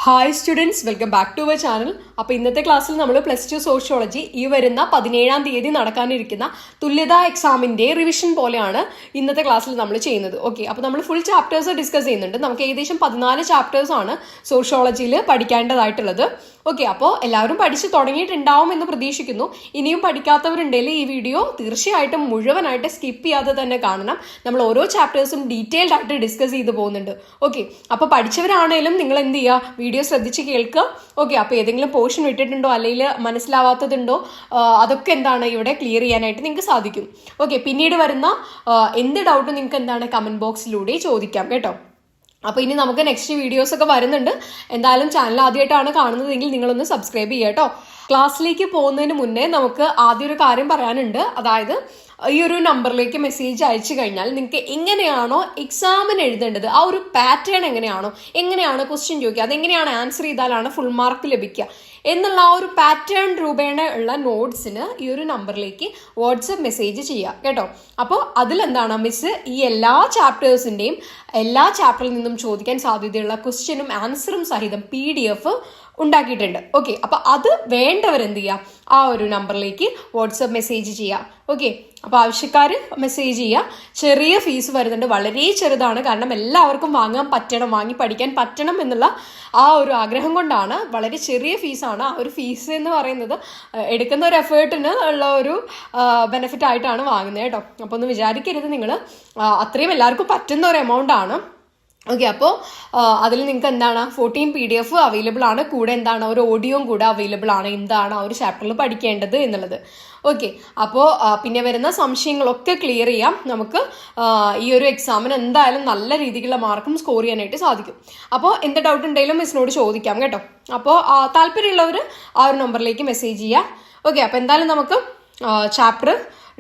Hi students, welcome back to our channel. അപ്പോൾ ഇന്നത്തെ ക്ലാസ്സിൽ നമ്മൾ +2 സോഷ്യോളജി ഈ വരുന്ന 17-ാം തീയതി നടക്കാനിരിക്കുന്ന തുല്യതാ എക്സാമിൻ്റെ റിവിഷൻ പോലെയാണ് ഇന്നത്തെ ക്ലാസ്സിൽ നമ്മൾ ചെയ്യുന്നത്. ഓക്കെ, അപ്പോൾ നമ്മൾ ഫുൾ ചാപ്റ്റേഴ്സ് ഡിസ്കസ് ചെയ്യുന്നുണ്ട്. നമുക്ക് ഏകദേശം 14 ചാപ്റ്റേഴ്സാണ് സോഷ്യോളജിയിൽ പഠിക്കേണ്ടതായിട്ടുള്ളത്. ഓക്കെ, അപ്പോൾ എല്ലാവരും പഠിച്ച് തുടങ്ങിയിട്ടുണ്ടാവും എന്ന് പ്രതീക്ഷിക്കുന്നു. ഇനിയും പഠിക്കാത്തവരുണ്ടെങ്കിൽ ഈ വീഡിയോ തീർച്ചയായിട്ടും മുഴുവനായിട്ട് സ്കിപ്പ് ചെയ്യാതെ തന്നെ കാണണം. നമ്മൾ ഓരോ ചാപ്റ്റേഴ്സും ഡീറ്റെയിൽഡ് ആയിട്ട് ഡിസ്കസ് ചെയ്ത് പോകുന്നുണ്ട്. ഓക്കെ, അപ്പോൾ പഠിച്ചവരാണേലും നിങ്ങൾ എന്ത് ചെയ്യുക, വീഡിയോ ശ്രദ്ധിച്ച് കേൾക്കുക. ഓക്കെ, അപ്പോൾ ഏതെങ്കിലും പോർഷൻ വിട്ടിട്ടുണ്ടോ അല്ലെങ്കിൽ മനസ്സിലാവാത്തതുണ്ടോ അതൊക്കെ എന്താണ് ഇവിടെ ക്ലിയർ ചെയ്യാനായിട്ട് നിങ്ങൾക്ക് സാധിക്കും. ഓക്കെ, പിന്നീട് വരുന്ന എന്ത് ഡൗട്ടും നിങ്ങൾക്ക് എന്താണ് കമന്റ് ബോക്സിലൂടെ ചോദിക്കാം കേട്ടോ. അപ്പോൾ ഇനി നമുക്ക് നെക്സ്റ്റ് വീഡിയോസ് ഒക്കെ വരുന്നുണ്ട്. എന്തായാലും ചാനൽ ആദ്യമായിട്ടാണ് കാണുന്നതെങ്കിൽ നിങ്ങളൊന്ന് സബ്സ്ക്രൈബ് ചെയ്യുക കേട്ടോ. ക്ലാസ്സിലേക്ക് പോകുന്നതിന് മുന്നേ നമുക്ക് ആദ്യം ഒരു കാര്യം പറയാനുണ്ട്. അതായത് ഈ ഒരു നമ്പറിലേക്ക് മെസ്സേജ് അയച്ചു കഴിഞ്ഞാൽ നിങ്ങൾക്ക് എങ്ങനെയാണോ എക്സാമിന് എഴുതേണ്ടത്, ആ ഒരു പാറ്റേൺ എങ്ങനെയാണ് ക്വസ്റ്റ്യൻ ചോദിക്കുക, അതെങ്ങനെയാണ് ആൻസർ ചെയ്താലാണ് ഫുൾ മാർക്ക് ലഭിക്കുക എന്നുള്ള ആ ഒരു പാറ്റേൺ രൂപേണ ഉള്ള നോട്ട്സിന് ഈ ഒരു നമ്പറിലേക്ക് വാട്സപ്പ് മെസ്സേജ് ചെയ്യുക കേട്ടോ. അപ്പോൾ അതിലെന്താണ് മിസ് ഈ എല്ലാ ചാപ്റ്റേഴ്സിൻ്റെയും എല്ലാ ചാപ്റ്ററിൽ നിന്നും ചോദിക്കാൻ സാധ്യതയുള്ള ക്വസ്റ്റ്യനും ആൻസറും സഹിതം PDF ഉണ്ടാക്കിയിട്ടുണ്ട്. ഓക്കെ, അപ്പോൾ അത് വേണ്ടവരെന്ത് ചെയ്യുക, ആ ഒരു നമ്പറിലേക്ക് വാട്സപ്പ് മെസ്സേജ് ചെയ്യുക. ഓക്കെ, അപ്പോൾ ആവശ്യക്കാർ മെസ്സേജ് ചെയ്യുക. ചെറിയ ഫീസ് വരുന്നുണ്ട്, വളരെ ചെറുതാണ്. കാരണം എല്ലാവർക്കും വാങ്ങി പഠിക്കാൻ പറ്റണം എന്നുള്ള ആ ഒരു ആഗ്രഹം കൊണ്ടാണ്. വളരെ ചെറിയ ഫീസാണ്. ആ ഒരു ഫീസ് എന്ന് പറയുന്നത് എടുക്കുന്ന ഒരു എഫേർട്ടിന് ഉള്ള ഒരു ബെനിഫിറ്റ് ആയിട്ടാണ് വാങ്ങുന്നത് കേട്ടോ. അപ്പോൾ ഒന്ന് വിചാരിക്കരുത് നിങ്ങൾ, അത്രയും എല്ലാവർക്കും പറ്റുന്ന ഒരു എമൗണ്ട് ആണ്. ഓക്കെ, അപ്പോൾ അതിൽ നിങ്ങൾക്ക് എന്താണ് 14 PDF അവൈലബിൾ ആണ്. കൂടെ എന്താണ് ഒരു ഓഡിയോയും കൂടെ അവൈലബിൾ ആണ്, എന്താണ് ആ ഒരു ചാപ്റ്ററിൽ പഠിക്കേണ്ടത് എന്നുള്ളത്. ഓക്കെ, അപ്പോൾ പിന്നെ വരുന്ന സംശയങ്ങളൊക്കെ ക്ലിയർ ചെയ്യാം. നമുക്ക് ഈ ഒരു എക്സാമിന് എന്തായാലും നല്ല രീതിക്കുള്ള മാർക്കും സ്കോർ ചെയ്യാനായിട്ട് സാധിക്കും. അപ്പോൾ എന്ത് ഡൗട്ട് ഉണ്ടെങ്കിലും മിസ്സിനോട് ചോദിക്കാം കേട്ടോ. അപ്പോൾ താല്പര്യമുള്ളവർ ആ ഒരു നമ്പറിലേക്ക് മെസ്സേജ് ചെയ്യാം. ഓക്കെ, അപ്പോൾ എന്തായാലും നമുക്ക് ചാപ്റ്റർ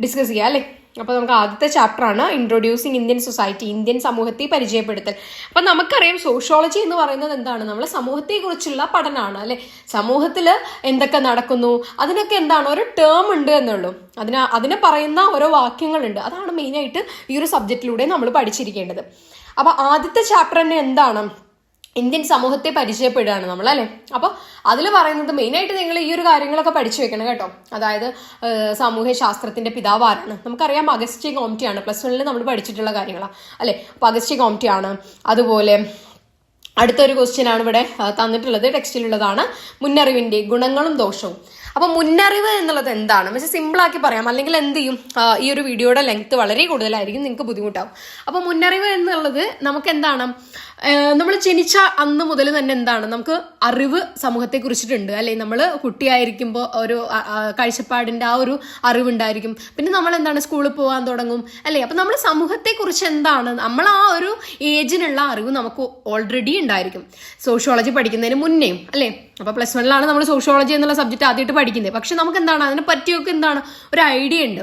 ഡിസ്കസ് ചെയ്യാം അല്ലേ. അപ്പോൾ നമുക്ക് ആദ്യത്തെ ചാപ്റ്ററാണ് ഇൻട്രൊഡ്യൂസിങ് ഇന്ത്യൻ സൊസൈറ്റി, ഇന്ത്യൻ സമൂഹത്തെ പരിചയപ്പെടുത്തൽ. അപ്പം നമുക്കറിയാം സോഷ്യോളജി എന്ന് പറയുന്നത് എന്താണ്, നമ്മളെ സമൂഹത്തെക്കുറിച്ചുള്ള പഠനമാണ് അല്ലെ. സമൂഹത്തിൽ എന്തൊക്കെ നടക്കുന്നു അതിനൊക്കെ എന്താണ് ഒരു ടേം ഉണ്ട് എന്നുള്ളൂ. അതിനെ പറയുന്ന ഓരോ വാക്യങ്ങളുണ്ട്. അതാണ് മെയിനായിട്ട് ഈ ഒരു സബ്ജക്റ്റിലൂടെ നമ്മൾ പഠിച്ചിരിക്കേണ്ടത്. അപ്പോൾ ആദ്യത്തെ ചാപ്റ്റർ തന്നെ എന്താണ്, ഇന്ത്യൻ സമൂഹത്തെ പരിചയപ്പെടുകയാണ് നമ്മൾ അല്ലേ. അപ്പോൾ അതിൽ പറയുന്നത് മെയിനായിട്ട് നിങ്ങൾ ഈ ഒരു കാര്യങ്ങളൊക്കെ പഠിച്ചു വെക്കണം കേട്ടോ. അതായത് സാമൂഹ്യ ശാസ്ത്രത്തിന്റെ പിതാവ് ആരാണ്, നമുക്കറിയാം അഗസ്റ്റ്യൻ കോംറ്റിയാണ്. +1 നമ്മൾ പഠിച്ചിട്ടുള്ള കാര്യങ്ങളാണ് അല്ലേ. അപ്പോൾ അഗസ്റ്റ്യൻ കോംറ്റിയാണ്. അതുപോലെ അടുത്തൊരു ക്വസ്റ്റ്യൻ ആണ് ഇവിടെ തന്നിട്ടുള്ളത്, ടെക്സ്റ്റിലുള്ളതാണ്, മുന്നറിവിന്റെ ഗുണങ്ങളും ദോഷവും. അപ്പോൾ മുന്നറിവ് എന്നുള്ളത് എന്താണ് പക്ഷേ സിമ്പിളാക്കി പറയാം, അല്ലെങ്കിൽ എന്ത് ചെയ്യും ഈ ഒരു വീഡിയോയുടെ ലെങ്ത് വളരെ കൂടുതലായിരിക്കും, നിങ്ങൾക്ക് ബുദ്ധിമുട്ടാവും. അപ്പോൾ മുന്നറിവ് എന്നുള്ളത് നമുക്ക് എന്താണ്, നമ്മൾ ജനിച്ച അന്ന് മുതൽ തന്നെ എന്താണ് നമുക്ക് അറിവ് സമൂഹത്തെ കുറിച്ചിട്ടുണ്ട് അല്ലെ. നമ്മൾ കുട്ടിയായിരിക്കുമ്പോൾ ഒരു കാഴ്ചപ്പാടിന്റെ ആ ഒരു അറിവുണ്ടായിരിക്കും. പിന്നെ നമ്മൾ എന്താണ് സ്കൂളിൽ പോകാൻ തുടങ്ങും അല്ലെ. അപ്പം നമ്മൾ സമൂഹത്തെ കുറിച്ച് എന്താണ് നമ്മൾ ആ ഒരു ഏജിനുള്ള അറിവ് നമുക്ക് ഓൾറെഡി ഉണ്ടായിരിക്കും സോഷ്യോളജി പഠിക്കുന്നതിന് മുന്നേയും അല്ലേ. അപ്പോൾ +1 നമ്മൾ സോഷ്യോളജി എന്നുള്ള സബ്ജക്റ്റ് ആദ്യമായിട്ട് പഠിക്കുന്നത്. പക്ഷെ നമുക്ക് എന്താണ് അതിനെ പറ്റിയൊക്കെ എന്താണ് ഒരു ഐഡിയ ഉണ്ട്.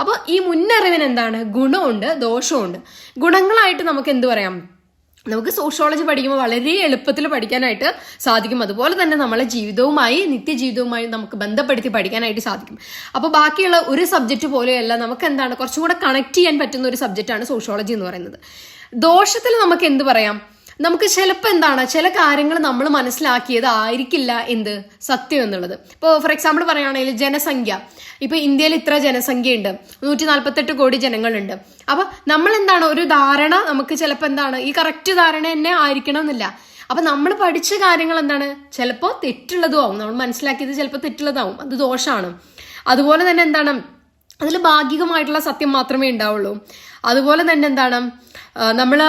അപ്പോൾ ഈ മുന്നറിവിന് എന്താണ് ഗുണമുണ്ട് ദോഷമുണ്ട്. ഗുണങ്ങളായിട്ട് നമുക്ക് എന്ത് പറയാം, നമുക്ക് സോഷ്യോളജി പഠിക്കുമ്പോൾ വളരെ എളുപ്പത്തിൽ പഠിക്കാനായിട്ട് സാധിക്കും. അതുപോലെ തന്നെ നമ്മളെ നിത്യജീവിതവുമായി നമുക്ക് ബന്ധപ്പെടുത്തി പഠിക്കാനായിട്ട് സാധിക്കും. അപ്പോൾ ബാക്കിയുള്ള ഒരു സബ്ജക്റ്റ് പോലെയല്ല, നമുക്ക് എന്താണ് കുറച്ചും കൂടെ കണക്ട് ചെയ്യാൻ പറ്റുന്ന ഒരു സബ്ജക്റ്റാണ് സോഷ്യോളജി എന്ന് പറയുന്നത്. ദോഷത്തിൽ നമുക്ക് എന്ത് പറയാം, നമുക്ക് ചിലപ്പോൾ എന്താണ് ചില കാര്യങ്ങൾ നമ്മൾ മനസ്സിലാക്കിയത് ആയിരിക്കില്ല എന്ത് സത്യം എന്നുള്ളത്. ഇപ്പോൾ ഫോർ എക്സാമ്പിൾ പറയുകയാണെങ്കിൽ ജനസംഖ്യ, ഇപ്പൊ ഇന്ത്യയിൽ ഇത്ര ജനസംഖ്യയുണ്ട്, 148 കോടി ജനങ്ങളുണ്ട്. അപ്പൊ നമ്മൾ എന്താണ് ഒരു ധാരണ നമുക്ക് ചിലപ്പോൾ എന്താണ് ഈ കറക്റ്റ് ധാരണ തന്നെ ആയിരിക്കണം എന്നില്ല. അപ്പൊ നമ്മൾ പഠിച്ച കാര്യങ്ങൾ എന്താണ് ചിലപ്പോൾ തെറ്റുള്ളതും ആവും, നമ്മൾ മനസ്സിലാക്കിയത് ചിലപ്പോൾ തെറ്റുള്ളതാവും, അത് ദോഷമാണ്. അതുപോലെ തന്നെ എന്താണ് അതിൽ ഭാഗികമായിട്ടുള്ള സത്യം മാത്രമേ ഉണ്ടാവുള്ളൂ. അതുപോലെ തന്നെ എന്താണ് നമ്മൾ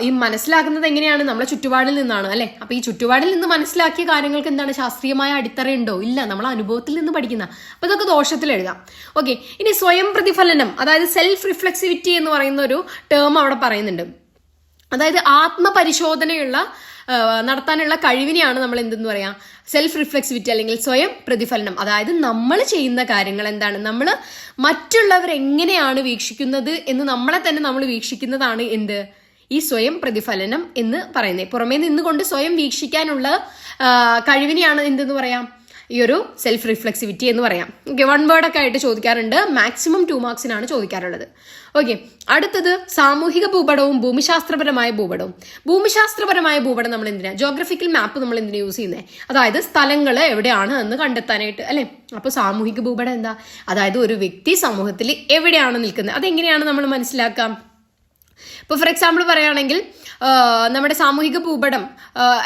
ഈ മനസ്സിലാക്കുന്നത് എങ്ങനെയാണ്, നമ്മളെ ചുറ്റുപാടിൽ നിന്നാണ് അല്ലെ. അപ്പൊ ഈ ചുറ്റുപാടിൽ നിന്ന് മനസ്സിലാക്കിയ കാര്യങ്ങൾക്ക് എന്താണ് ശാസ്ത്രീയമായ അടിത്തറയുണ്ടോ, ഇല്ല, നമ്മൾ അനുഭവത്തിൽ നിന്ന് പഠിക്കുന്ന. അപ്പൊ ഇതൊക്കെ ദോഷത്തിൽ എഴുതാം. ഓക്കെ, ഇനി സ്വയം പ്രതിഫലനം, അതായത് സെൽഫ് റിഫ്ലെക്സിവിറ്റി എന്ന് പറയുന്ന ഒരു ടേം അവിടെ പറയുന്നുണ്ട്. അതായത് ആത്മപരിശോധനയുള്ള നടത്താനുള്ള കഴിവിനെയാണ് നമ്മൾ എന്തെന്ന് പറയാം സെൽഫ് റിഫ്ലെക്സിവിറ്റി അല്ലെങ്കിൽ സ്വയം പ്രതിഫലനം. അതായത് നമ്മൾ ചെയ്യുന്ന കാര്യങ്ങൾ എന്താണ്, നമ്മൾ മറ്റുള്ളവർ എങ്ങനെയാണ് വീക്ഷിക്കുന്നത് എന്ന് നമ്മളെ തന്നെ നമ്മൾ വീക്ഷിക്കുന്നതാണ് എന്ത് ഈ സ്വയം പ്രതിഫലനം എന്ന് പറയുന്നത്. പുറമേ നിന്നുകൊണ്ട് സ്വയം വീക്ഷിക്കാനുള്ള കഴിവിനെയാണ് എന്തെന്ന് പറയാം ഈ ഒരു സെൽഫ് റിഫ്ലെക്സിവിറ്റി എന്ന് പറയാം. ഓക്കെ, 1 വേർഡൊക്കെ ആയിട്ട് ചോദിക്കാറുണ്ട്. മാക്സിമം 2 മാർക്സിനാണ് ചോദിക്കാറുള്ളത്. ഓക്കെ, അടുത്തത് സാമൂഹിക ഭൂപടവും ഭൂമിശാസ്ത്രപരമായ ഭൂപടവും. ഭൂമിശാസ്ത്രപരമായ ഭൂപടം നമ്മൾ എന്തിനാ, ജോഗ്രഫിക്കൽ മാപ്പ് നമ്മൾ എന്തിനാ യൂസ് ചെയ്യുന്നത്, അതായത് സ്ഥലങ്ങൾ എവിടെയാണ് എന്ന് കണ്ടെത്താനായിട്ട് അല്ലെ. അപ്പൊ സാമൂഹിക ഭൂപടം എന്താ, അതായത് ഒരു വ്യക്തി സമൂഹത്തിൽ എവിടെയാണ് നിൽക്കുന്നത്, അതെങ്ങനെയാണ് നമ്മൾ മനസ്സിലാക്കാം. ഇപ്പോൾ ഫോർ എക്സാമ്പിൾ പറയുകയാണെങ്കിൽ നമ്മുടെ സാമൂഹിക ഭൂപടം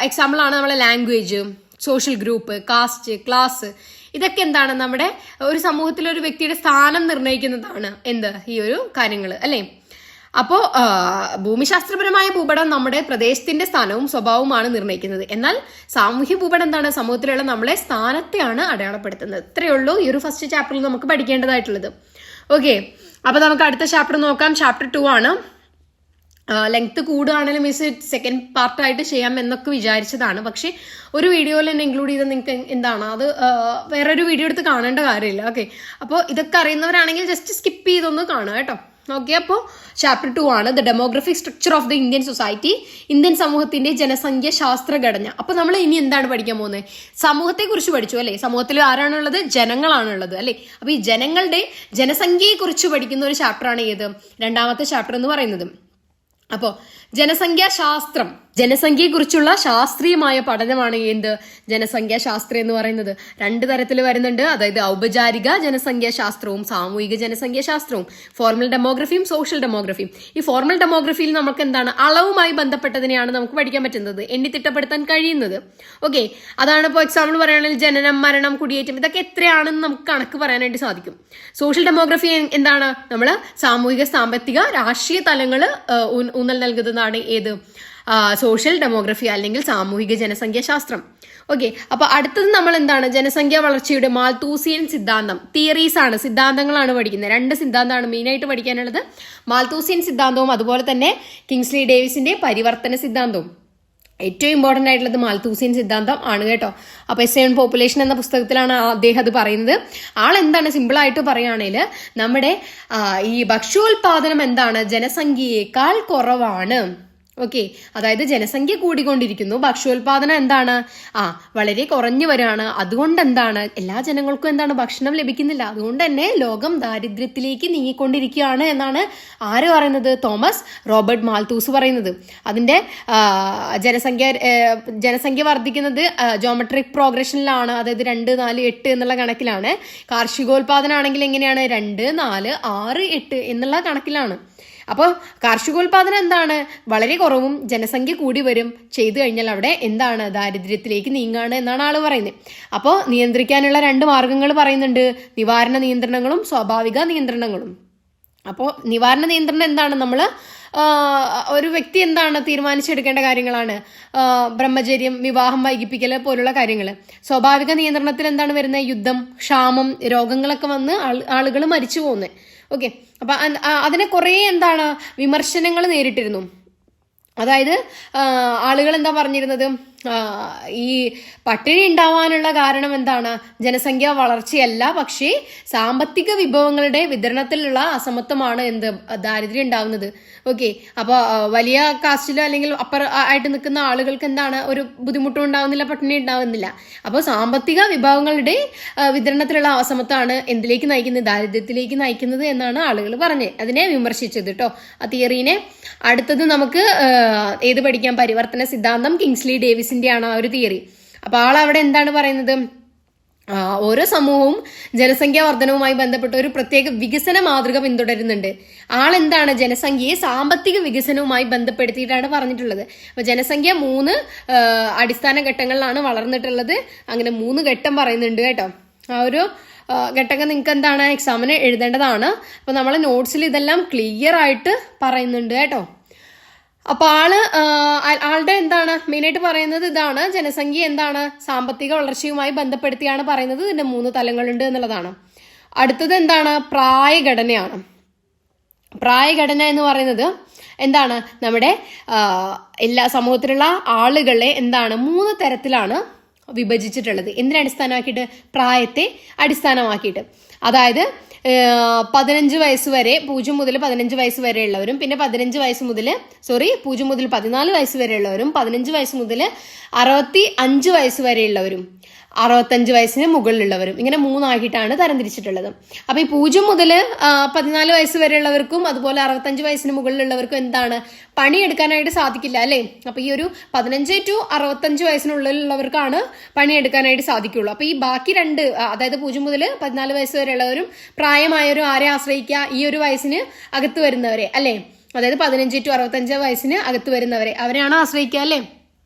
എക്സാമ്പിളാണ് നമ്മളെ language, social group, caste, class. ഇതൊക്കെ എന്താണ്, നമ്മുടെ ഒരു സമൂഹത്തിൽ ഒരു വ്യക്തിയുടെ സ്ഥാനം നിർണ്ണയിക്കുന്നതാണ് എന്ത്, ഈ ഒരു കാര്യങ്ങൾ അല്ലേ. അപ്പോൾ ഭൂമിശാസ്ത്രപരമായ ഭൂപടം നമ്മുടെ പ്രദേശത്തിന്റെ സ്ഥാനവും സ്വഭാവവുമാണ് നിർണ്ണയിക്കുന്നത്. എന്നാൽ സാമൂഹ്യ ഭൂപടം എന്താണ്, സമൂഹത്തിലുള്ള നമ്മളെ സ്ഥാനത്തെയാണ് അടയാളപ്പെടുത്തുന്നത്. ഇത്രയേ ഉള്ളൂ ഈ ഒരു ഫസ്റ്റ് ചാപ്റ്ററിൽ നമുക്ക് പഠിക്കേണ്ടതായിട്ടുള്ളത്. ഓക്കെ, അപ്പൊ നമുക്ക് അടുത്ത ചാപ്റ്റർ നോക്കാം. ചാപ്റ്റർ 2 ആണ്. ലെങ്ത് കൂടുകയാണെങ്കിലും മിസ് സെക്കൻഡ് പാർട്ടായിട്ട് ചെയ്യാം എന്നൊക്കെ വിചാരിച്ചതാണ്. പക്ഷെ ഒരു വീഡിയോയിൽ തന്നെ ഇൻക്ലൂഡ് ചെയ്ത് നിങ്ങൾക്ക് എന്താണ് അത് വേറൊരു വീഡിയോ എടുത്ത് കാണേണ്ട കാര്യമില്ല. ഓക്കെ, അപ്പോൾ ഇതൊക്കെ അറിയുന്നവരാണെങ്കിൽ ജസ്റ്റ് സ്കിപ്പ് ചെയ്തൊന്ന് കാണുക കേട്ടോ. ഓക്കെ, അപ്പോൾ ചാപ്റ്റർ 2 ആണ് the demographic structure of the Indian society, Indian സമൂഹത്തിന്റെ ജനസംഖ്യ ശാസ്ത്രഘടന. അപ്പൊ നമ്മൾ ഇനി എന്താണ് പഠിക്കാൻ പോകുന്നത്, സമൂഹത്തെ കുറിച്ച് പഠിച്ചു അല്ലെ. സമൂഹത്തിൽ ആരാണുള്ളത്, ജനങ്ങളാണുള്ളത് അല്ലെ. അപ്പൊ ഈ ജനങ്ങളുടെ ജനസംഖ്യയെ കുറിച്ച് പഠിക്കുന്ന ഒരു ചാപ്റ്ററാണ് ഏത്, 2ാമത്തെ ചാപ്റ്റർ എന്ന് പറയുന്നത്. അപ്പോൾ ജനസംഖ്യാശാസ്ത്രം, ജനസംഖ്യയെക്കുറിച്ചുള്ള ശാസ്ത്രീയമായ പഠനമാണ് എന്ത്, ജനസംഖ്യാശാസ്ത്രം എന്ന് പറയുന്നത്. 2 തരത്തിൽ വരുന്നുണ്ട്, അതായത് ഔപചാരിക ജനസംഖ്യാശാസ്ത്രവും സാമൂഹിക ജനസംഖ്യാശാസ്ത്രവും, ഫോർമൽ ഡെമോഗ്രഫിയും സോഷ്യൽ ഡെമോഗ്രഫിയും. ഈ ഫോർമൽ ഡെമോഗ്രഫിയിൽ നമുക്ക് എന്താണ്, അളവുമായി ബന്ധപ്പെട്ടതിനെയാണ് നമുക്ക് പഠിക്കാൻ പറ്റുന്നത്, എണ്ണിത്തിട്ടപ്പെടുത്താൻ കഴിയുന്നത്. ഓക്കെ, അതാണ് ഇപ്പോൾ എക്സാമ്പിൾ പറയുകയാണെങ്കിൽ ജനനം, മരണം, കുടിയേറ്റം, ഇതൊക്കെ എത്രയാണെന്ന് നമുക്ക് കണക്ക് പറയാനായിട്ട് സാധിക്കും. സോഷ്യൽ ഡെമോഗ്രഫി എന്താണ്, നമ്മൾ സാമൂഹിക, സാമ്പത്തിക, രാഷ്ട്രീയ തലങ്ങൾ ഊന്നൽ നൽകുന്നതാണ് ഏത്, സോഷ്യൽ ഡെമോഗ്രഫി അല്ലെങ്കിൽ സാമൂഹിക ജനസംഖ്യാശാസ്ത്രം. ഓക്കെ, അപ്പൊ അടുത്തത് നമ്മൾ എന്താണ്, ജനസംഖ്യാ വളർച്ചയുടെ മാൽത്തൂസിയൻ സിദ്ധാന്തം, തിയറീസ് ആണ്, സിദ്ധാന്തങ്ങളാണ് പഠിക്കുന്നത്. 2 സിദ്ധാന്തമാണ് മെയിനായിട്ട് പഠിക്കാനുള്ളത്, മാൽത്തൂസിയൻ സിദ്ധാന്തവും അതുപോലെ തന്നെ കിങ്സ്ലി ഡേവിസിന്റെ പരിവർത്തന സിദ്ധാന്തവും. ഏറ്റവും ഇമ്പോർട്ടൻ്റ് ആയിട്ടുള്ളത് മാൽത്തൂസിയൻ സിദ്ധാന്തം ആണ് കേട്ടോ. അപ്പോൾ എസ്സേ ഓൺ പോപ്പുലേഷൻ എന്ന പുസ്തകത്തിലാണ് അദ്ദേഹം അത് പറയുന്നത്. ആളെന്താണ്, സിമ്പിളായിട്ട് പറയുകയാണെങ്കിൽ നമ്മുടെ ഈ ഭക്ഷ്യോൽപാദനം എന്താണ്, ജനസംഖ്യയേക്കാൾ കുറവാണ്. ഓക്കെ, അതായത് ജനസംഖ്യ കൂടിക്കൊണ്ടിരിക്കുന്നു, ഭക്ഷ്യോൽപാദനം എന്താണ്, വളരെ കുറഞ്ഞു വരികയാണ്. അതുകൊണ്ട് എന്താണ്, എല്ലാ ജനങ്ങൾക്കും എന്താണ്, ഭക്ഷണം ലഭിക്കുന്നില്ല. അതുകൊണ്ട് തന്നെ ലോകം ദാരിദ്ര്യത്തിലേക്ക് നീങ്ങിക്കൊണ്ടിരിക്കുകയാണ് എന്നാണ് പറയുന്നത്, തോമസ് റോബർട്ട് മാൽത്തൂസ് പറയുന്നത്. അതിന്റെ ജനസംഖ്യ വർദ്ധിക്കുന്നത് ജോമെട്രിക് പ്രോഗ്രഷനിലാണ്, അതായത് 2, 4, 8 എന്നുള്ള കണക്കിലാണ്. കാർഷികോൽപാദനം ആണെങ്കിൽ എങ്ങനെയാണ്, 2, 4, 6, 8 എന്നുള്ള കണക്കിലാണ്. അപ്പോൾ കാർഷികോൽപാദനം എന്താണ്, വളരെ കുറവും ജനസംഖ്യ കൂടി വരും ചെയ്തു കഴിഞ്ഞാൽ അവിടെ എന്താണ്, ദാരിദ്ര്യത്തിലേക്ക് നീങ്ങാണ് എന്നാണ് ആള് പറയുന്നത്. അപ്പോൾ നിയന്ത്രിക്കാനുള്ള 2 മാർഗങ്ങൾ പറയുന്നുണ്ട്, നിവാരണ നിയന്ത്രണങ്ങളും സ്വാഭാവിക നിയന്ത്രണങ്ങളും. അപ്പോൾ നിവാരണ നിയന്ത്രണം എന്താണ്, നമ്മൾ ഒരു വ്യക്തി എന്താണ് തീരുമാനിച്ചെടുക്കേണ്ട കാര്യങ്ങളാണ്, ബ്രഹ്മചര്യം, വിവാഹം വൈകിപ്പിക്കൽ പോലുള്ള കാര്യങ്ങൾ. സ്വാഭാവിക നിയന്ത്രണത്തിൽ എന്താണ് വരുന്നത്, യുദ്ധം, ക്ഷാമം, രോഗങ്ങളൊക്കെ വന്ന് ആളുകൾ മരിച്ചു പോകുന്നത്. ഓക്കെ, അപ്പൊ അതിനെ കുറെ എന്താണ് വിമർശനങ്ങൾ നേരിട്ടിരുന്നു. അതായത് ആളുകൾ എന്താ പറഞ്ഞിരുന്നത്, ഈ പട്ടിണി ഉണ്ടാവാനുള്ള കാരണം എന്താണ്, ജനസംഖ്യ വളർച്ചയല്ല, പക്ഷേ സാമ്പത്തിക വിഭവങ്ങളുടെ വിതരണത്തിലുള്ള അസമത്വമാണ് എന്ത്, ദാരിദ്ര്യം ഉണ്ടാവുന്നത്. ഓക്കെ, അപ്പോൾ വലിയ കാസ്റ്റിലോ അല്ലെങ്കിൽ അപ്പർ ആയിട്ട് നിൽക്കുന്ന ആളുകൾക്ക് എന്താണ്, ഒരു ബുദ്ധിമുട്ടും ഉണ്ടാവുന്നില്ല, പട്ടിണി ഉണ്ടാവുന്നില്ല. അപ്പോൾ സാമ്പത്തിക വിഭവങ്ങളുടെ വിതരണത്തിലുള്ള അസമത്വമാണ് എന്തിലേക്ക് നയിക്കുന്നത്, ദാരിദ്ര്യത്തിലേക്ക് നയിക്കുന്നത് എന്നാണ് ആളുകൾ പറഞ്ഞത്. അതിനെ വിമർശിച്ചത് കേട്ടോ, ആ തിയറീനെ. അടുത്തത് നമുക്ക് ഏത് പഠിക്കാം, പരിവർത്തന സിദ്ധാന്തം, കിങ്സ്ലി ഡേവിസിന്റെ ആണ് ആ ഒരു തിയറി. അപ്പൊ ആളവിടെ എന്താണ് പറയുന്നത്, ഓരോ സമൂഹവും ജനസംഖ്യാ വർധനവുമായി ബന്ധപ്പെട്ട ഒരു പ്രത്യേക വികസന മാതൃക പിന്തുടരുന്നുണ്ട്. ആളെന്താണ്, ജനസംഖ്യയെ സാമ്പത്തിക വികസനവുമായി ബന്ധപ്പെടുത്തിയിട്ടാണ് പറഞ്ഞിട്ടുള്ളത്. അപ്പൊ ജനസംഖ്യ 3 അടിസ്ഥാന ഘട്ടങ്ങളിലാണ് വളർന്നിട്ടുള്ളത്. അങ്ങനെ 3 ഘട്ടം പറയുന്നുണ്ട് കേട്ടോ. ആ ഒരു ഘട്ടങ്ങൾ നിങ്ങൾക്ക് എന്താണ് എക്സാമിന് എഴുതേണ്ടതാണ്. അപ്പൊ നമ്മളെ നോട്ട്സിൽ ഇതെല്ലാം ക്ലിയർ ആയിട്ട് പറയുന്നുണ്ട് കേട്ടോ. അപ്പൊ ആളുടെ എന്താണ് മെയിനായിട്ട് പറയുന്നത് ഇതാണ്, ജനസംഖ്യ എന്താണ് സാമ്പത്തിക വളർച്ചയുമായി ബന്ധപ്പെടുത്തിയാണ് പറയുന്നത്. ഇതിന്റെ 3 തലങ്ങളുണ്ട് എന്നുള്ളതാണ്. അടുത്തത് എന്താണ്, പ്രായഘടനയാണ്. പ്രായഘടന എന്ന് പറയുന്നത് എന്താണ്, നമ്മുടെ എല്ലാ സമൂഹത്തിലുള്ള ആളുകളെ എന്താണ് 3 തരത്തിലാണ് വിഭജിച്ചിട്ടുള്ളത്. എന്തിനെ അടിസ്ഥാനമാക്കിയിട്ട്, പ്രായത്തെ അടിസ്ഥാനമാക്കിയിട്ട്. അതായത് 15 വയസ്സ് വരെ, 0 മുതൽ 15 വയസ്സ് വരെ ഉള്ളവരും, പിന്നെ 0 മുതൽ 14 വയസ്സ് വരെ ഉള്ളവരും, 15 വയസ്സ് മുതൽ 65 വയസ്സ് വരെ ഉള്ളവരും, 65 വയസ്സിന് മുകളിലുള്ളവരും, ഇങ്ങനെ 3ആയിട്ടാണ് തരംതിരിച്ചിട്ടുള്ളത്. അപ്പൊ ഈ 0 മുതൽ 14 വയസ്സ് വരെയുള്ളവർക്കും അതുപോലെ 65 വയസ്സിന് മുകളിലുള്ളവർക്കും എന്താണ് പണിയെടുക്കാനായിട്ട് സാധിക്കില്ല അല്ലേ. അപ്പൊ ഈ ഒരു 15 to 65 വയസ്സിനുള്ളിലുള്ളവർക്കാണ് പണിയെടുക്കാനായിട്ട് സാധിക്കുള്ളൂ. അപ്പൊ ഈ ബാക്കി രണ്ട്, അതായത് 0 മുതൽ 14 വയസ്സ് വരെയുള്ളവരും പ്രായമായവരും ആരെ ആശ്രയിക്കുക, ഈ ഒരു വയസ്സിന് അകത്ത് വരുന്നവരെ അല്ലെ, അതായത് 15 to 65 വയസ്സിന് അകത്ത് വരുന്നവരെ, അവരെയാണ് ആശ്രയിക്കുക അല്ലേ.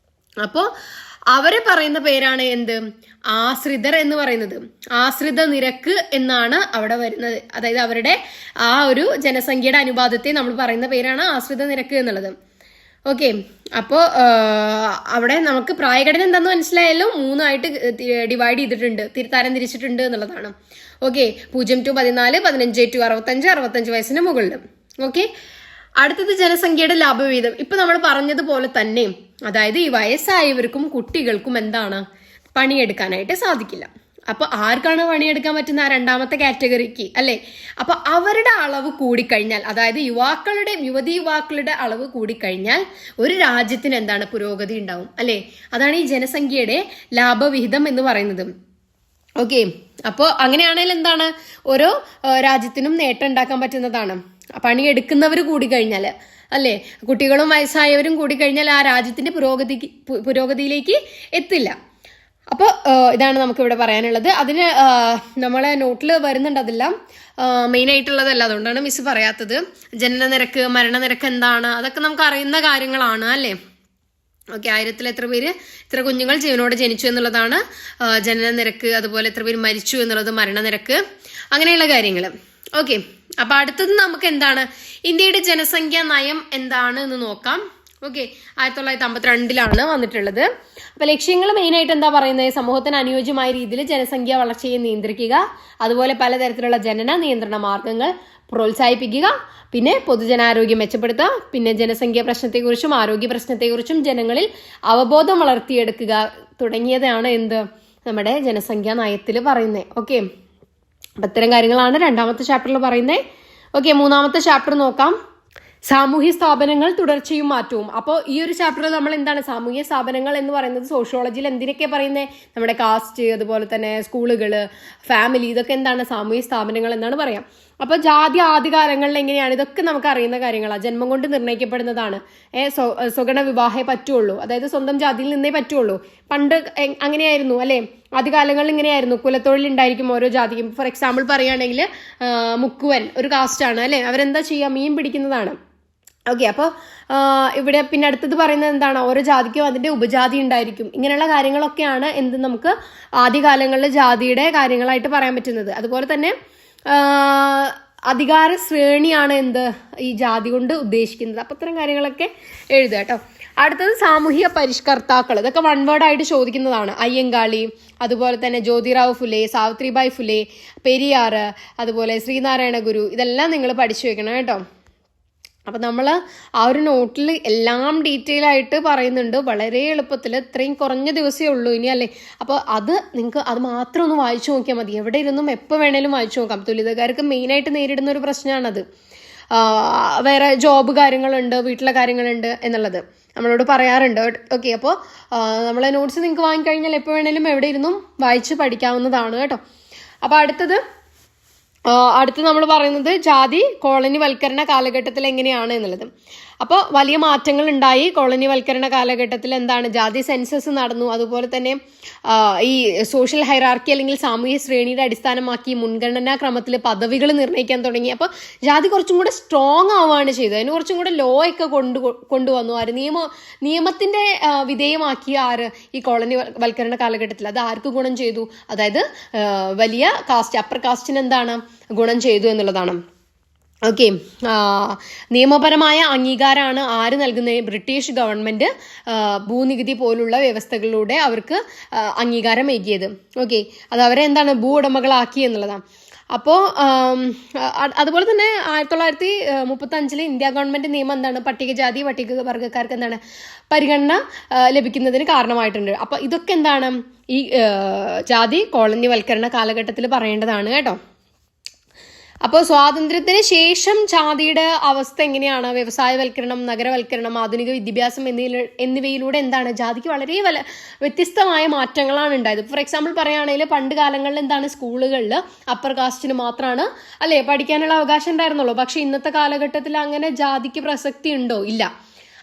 അപ്പോൾ അവരെ പറയുന്ന പേരാണ് എന്ത്, ആശ്രിതർ എന്ന് പറയുന്നത്. ആശ്രിത നിരക്ക് എന്നാണ് അവിടെ വരുന്നത്. അതായത് അവരുടെ ആ ഒരു ജനസംഖ്യയുടെ അനുപാതത്തെ നമ്മൾ പറയുന്ന പേരാണ് ആശ്രിത നിരക്ക് എന്നുള്ളത്. ഓക്കെ, അപ്പോൾ അവിടെ നമുക്ക് പ്രായഘടന എന്താന്ന് മനസ്സിലായല്ലോ, 3ആയിട്ട് ഡിവൈഡ് ചെയ്തിട്ടുണ്ട്, തരംതിരിച്ചിട്ടുണ്ട് എന്നുള്ളതാണ്. ഓക്കെ, 0 to 14, 15 to 65, 65 വയസ്സിന് മുകളിൽ. ഓക്കെ, അടുത്തത് ജനസംഖ്യയുടെ ലാഭവിഹിതം. ഇപ്പൊ നമ്മൾ പറഞ്ഞതുപോലെ തന്നെ, അതായത് ഈ വയസ്സായവർക്കും കുട്ടികൾക്കും എന്താണ് പണിയെടുക്കാനായിട്ട് സാധിക്കില്ല. അപ്പൊ ആർക്കാണ് പണിയെടുക്കാൻ പറ്റുന്ന, രണ്ടാമത്തെ കാറ്റഗറിക്ക് അല്ലെ. അപ്പൊ അവരുടെ അളവ് കൂടിക്കഴിഞ്ഞാൽ, അതായത് യുവതി യുവാക്കളുടെ അളവ് കൂടിക്കഴിഞ്ഞാൽ ഒരു രാജ്യത്തിന് എന്താണ് പുരോഗതി ഉണ്ടാവും അല്ലെ. അതാണ് ഈ ജനസംഖ്യയുടെ ലാഭവിഹിതം എന്ന് പറയുന്നത്. ഓക്കെ, അപ്പോൾ അങ്ങനെയാണെങ്കിൽ എന്താണ്, ഓരോ രാജ്യത്തിനും നേട്ടം ഉണ്ടാക്കാൻ പറ്റുന്നതാണ്. പണിയെടുക്കുന്നവർ കൂടിക്കഴിഞ്ഞാൽ അല്ലേ, കുട്ടികളും വയസ്സായവരും കൂടിക്കഴിഞ്ഞാൽ ആ രാജ്യത്തിന്റെ പുരോഗതിയിലേക്ക് എത്തില്ല. അപ്പോൾ ഇതാണ് നമുക്കിവിടെ പറയാനുള്ളത്. അതിന് നമ്മളെ നോട്ടിൽ വരുന്നുണ്ട്, അതെല്ലാം മെയിൻ ആയിട്ടുള്ളതല്ല, അതുകൊണ്ടാണ് മിസ് പറയാത്തത്. ജനനനിരക്ക്, മരണനിരക്ക് എന്താണ്, അതൊക്കെ നമുക്ക് അറിയുന്ന കാര്യങ്ങളാണ് അല്ലേ. ഓക്കെ, 1000-ൽ എത്ര പേര്, എത്ര കുഞ്ഞുങ്ങൾ ജീവനോടെ ജനിച്ചു എന്നുള്ളതാണ് ജനനനിരക്ക്. അതുപോലെ എത്ര പേര് മരിച്ചു എന്നുള്ളത് മരണനിരക്ക്, അങ്ങനെയുള്ള കാര്യങ്ങൾ. ഓക്കെ, അപ്പൊ അടുത്തത് നമുക്ക് എന്താണ്, ഇന്ത്യയുടെ ജനസംഖ്യാ നയം എന്താണ് എന്ന് നോക്കാം. ഓക്കെ, 1952 വന്നിട്ടുള്ളത്. അപ്പൊ ലക്ഷ്യങ്ങൾ മെയിൻ ആയിട്ട് എന്താ പറയുന്നത്, സമൂഹത്തിന് അനുയോജ്യമായ രീതിയിൽ ജനസംഖ്യ വളർച്ചയെ നിയന്ത്രിക്കുക, അതുപോലെ പലതരത്തിലുള്ള ജനന നിയന്ത്രണ മാർഗങ്ങൾ പ്രോത്സാഹിപ്പിക്കുക, പിന്നെ പൊതുജനാരോഗ്യം മെച്ചപ്പെടുത്തുക, പിന്നെ ജനസംഖ്യാ പ്രശ്നത്തെക്കുറിച്ചും ആരോഗ്യ പ്രശ്നത്തെക്കുറിച്ചും ജനങ്ങളിൽ അവബോധം വളർത്തിയെടുക്കുക തുടങ്ങിയതാണ് എന്ത്, നമ്മുടെ ജനസംഖ്യാ നയത്തിൽ പറയുന്നത്. ഓക്കെ, അപ്പൊ ഇത്തരം കാര്യങ്ങളാണ് രണ്ടാമത്തെ ചാപ്റ്ററിൽ പറയുന്നത്. ഓക്കെ, മൂന്നാമത്തെ ചാപ്റ്റർ നോക്കാം, സാമൂഹ്യ സ്ഥാപനങ്ങൾ തുടർച്ചയും മാറ്റവും. അപ്പോൾ ഈ ഒരു ചാപ്റ്ററിൽ നമ്മൾ എന്താണ് സാമൂഹ്യ സ്ഥാപനങ്ങൾ എന്ന് പറയുന്നത്, സോഷ്യോളജിയിൽ എന്തിനൊക്കെ പറയുന്നത്, നമ്മുടെ കാസ്റ്റ്, അതുപോലെ തന്നെ സ്കൂളുകൾ, ഫാമിലി, ഇതൊക്കെ എന്താണ് സാമൂഹ്യ സ്ഥാപനങ്ങൾ എന്നാണ് പറയാം. അപ്പോൾ ജാതി ആദ്യകാലങ്ങളിൽ എങ്ങനെയാണ്, ഇതൊക്കെ നമുക്ക് അറിയുന്ന കാര്യങ്ങളാണ്, ജന്മം കൊണ്ട് നിർണ്ണയിക്കപ്പെടുന്നതാണ്. സ്വഗണ വിവാഹേ പറ്റുള്ളൂ, അതായത് സ്വന്തം ജാതിയിൽ നിന്നേ പറ്റുള്ളൂ. പണ്ട് അങ്ങനെയായിരുന്നു അല്ലെ, ആദ്യകാലങ്ങളിൽ ഇങ്ങനെയായിരുന്നു, കുലത്തൊഴിൽ ഉണ്ടായിരിക്കും ഓരോ ജാതിക്കും. ഫോർ എക്സാമ്പിൾ പറയുകയാണെങ്കിൽ മുക്കുവൻ ഒരു കാസ്റ്റാണ് അല്ലെ, അവരെന്താ ചെയ്യുക, മീൻ പിടിക്കുന്നതാണ്. ഓക്കെ, അപ്പോൾ ഇവിടെ പിന്നെ അടുത്തത് പറയുന്നത് എന്താണ്, ഓരോ ജാതിക്കും അതിന്റെ ഉപജാതി ഉണ്ടായിരിക്കും. ഇങ്ങനെയുള്ള കാര്യങ്ങളൊക്കെയാണ് എന്ത് നമുക്ക് ആദ്യകാലങ്ങളിൽ ജാതിയുടെ കാര്യങ്ങളായിട്ട് പറയാൻ പറ്റുന്നത്. അതുപോലെ തന്നെ അധികാര ശ്രേണിയാണ് എന്ത് ഈ ജാതി കൊണ്ട് ഉദ്ദേശിക്കുന്നത്. അപ്പൊ ഇത്തരം കാര്യങ്ങളൊക്കെ എഴുതുക കേട്ടോ. അടുത്തത് സാമൂഹിക പരിഷ്കർത്താക്കൾ, ഇതൊക്കെ വൺ വേർഡ് ആയിട്ട് ചോദിക്കുന്നതാണ്. അയ്യങ്കാളി, അതുപോലെ തന്നെ ജ്യോതിറാവ് ഫുലെ, സാവിത്രിബായി ഫുലെ, പെരിയാർ, അതുപോലെ ശ്രീനാരായണ ഗുരു, ഇതെല്ലാം നിങ്ങൾ പഠിച്ചു വെക്കണം കേട്ടോ. അപ്പൊ നമ്മൾ ആ ഒരു നോട്ടിൽ എല്ലാം ഡീറ്റെയിൽ ആയിട്ട് പറയുന്നുണ്ട്, വളരെ എളുപ്പത്തിൽ, ഇത്രയും കുറഞ്ഞ ദിവസമേ ഉള്ളൂ ഇനി അല്ലേ. അപ്പോൾ അത് നിങ്ങൾക്ക് അത് മാത്രം ഒന്ന് വായിച്ചു നോക്കിയാൽ മതി, എവിടെ ഇരുന്നും എപ്പോൾ വേണേലും വായിച്ചു നോക്കാം. തുല്യതക്കാർക്ക് മെയിനായിട്ട് നേരിടുന്ന ഒരു പ്രശ്നമാണത്. വേറെ ജോബ് കാര്യങ്ങളുണ്ട്, വീട്ടിലെ കാര്യങ്ങളുണ്ട് എന്നുള്ളത് നമ്മളോട് പറയാറുണ്ട്. ഓക്കെ, അപ്പോൾ നമ്മളെ നോട്ട്സ് നിങ്ങൾക്ക് വാങ്ങിക്കഴിഞ്ഞാൽ എപ്പോൾ വേണേലും എവിടെ ഇരുന്നും വായിച്ച് പഠിക്കാവുന്നതാണ് കേട്ടോ. അപ്പോൾ അടുത്ത് നമ്മൾ പറയുന്നത് ജാതി കോളനി വൽക്കരണ കാലഘട്ടത്തിൽ എങ്ങനെയാണ് എന്നുള്ളത്. അപ്പോൾ വലിയ മാറ്റങ്ങൾ ഉണ്ടായി കോളനി വൽക്കരണ കാലഘട്ടത്തിൽ. എന്താണ്, ജാതി സെൻസസ് നടന്നു, അതുപോലെ തന്നെ ഈ സോഷ്യൽ ഹൈറാർക്കി അല്ലെങ്കിൽ സാമൂഹ്യ ശ്രേണിയുടെ അടിസ്ഥാനമാക്കി മുൻഗണനാ ക്രമത്തിൽ പദവികൾ നിർണ്ണയിക്കാൻ തുടങ്ങി. അപ്പോൾ ജാതി കുറച്ചും കൂടെ സ്ട്രോങ് ആവുകയാണ് ചെയ്തത്. അതിന് കുറച്ചും കൂടെ ലോ ഒക്കെ കൊണ്ടുവന്നു ആര്, നിയമത്തിന്റെ വിധേയമാക്കിയ ആര്, ഈ കോളനി വൽക്കരണ കാലഘട്ടത്തിൽ. അത് ആർക്ക് ഗുണം ചെയ്തു, അതായത് വലിയ കാസ്റ്റ്, അപ്പർ കാസ്റ്റിന് എന്താണ് ഗുണം ചെയ്തു എന്നുള്ളതാണ്. ഓക്കെ, നിയമപരമായ അംഗീകാരമാണ് ആര് നൽകുന്നത്, ബ്രിട്ടീഷ് ഗവൺമെന്റ് ഭൂനികുതി പോലുള്ള വ്യവസ്ഥകളിലൂടെ അവർക്ക് അംഗീകാരം ഏകിയത്. ഓക്കെ, അത് അവരെ എന്താണ് ഭൂ ഉടമകളാക്കി എന്നുള്ളതാണ്. അപ്പോൾ അതുപോലെ തന്നെ 1935 ഇന്ത്യ ഗവൺമെന്റ് നിയമം എന്താണ്, പട്ടികജാതി പട്ടികവർഗക്കാർക്ക് എന്താണ് പരിഗണന ലഭിക്കുന്നതിന് കാരണമായിട്ടുണ്ട്. അപ്പൊ ഇതൊക്കെ എന്താണ് ഈ ജാതി കോളനി വൽക്കരണ കാലഘട്ടത്തിൽ പറയേണ്ടതാണ് കേട്ടോ. അപ്പോൾ സ്വാതന്ത്ര്യത്തിന് ശേഷം ജാതിയുടെ അവസ്ഥ എങ്ങനെയാണ്? വ്യവസായവൽക്കരണം, നഗരവൽക്കരണം, ആധുനിക വിദ്യാഭ്യാസം എന്നിവയിലൂടെ എന്താണ് ജാതിക്ക് വളരെ വ്യത്യസ്തമായ മാറ്റങ്ങളാണ് ഉണ്ടായത്. ഫോർ എക്സാമ്പിൾ പറയുകയാണെങ്കിൽ പണ്ട് കാലങ്ങളിൽ എന്താണ് സ്കൂളുകളിൽ അപ്പർ കാസ്റ്റിന് മാത്രമാണ് അല്ലേ പഠിക്കാനുള്ള അവകാശം ഉണ്ടായിരുന്നുള്ളൂ. പക്ഷെ ഇന്നത്തെ കാലഘട്ടത്തിൽ അങ്ങനെ ജാതിക്ക് പ്രസക്തി ഉണ്ടോ? ഇല്ല.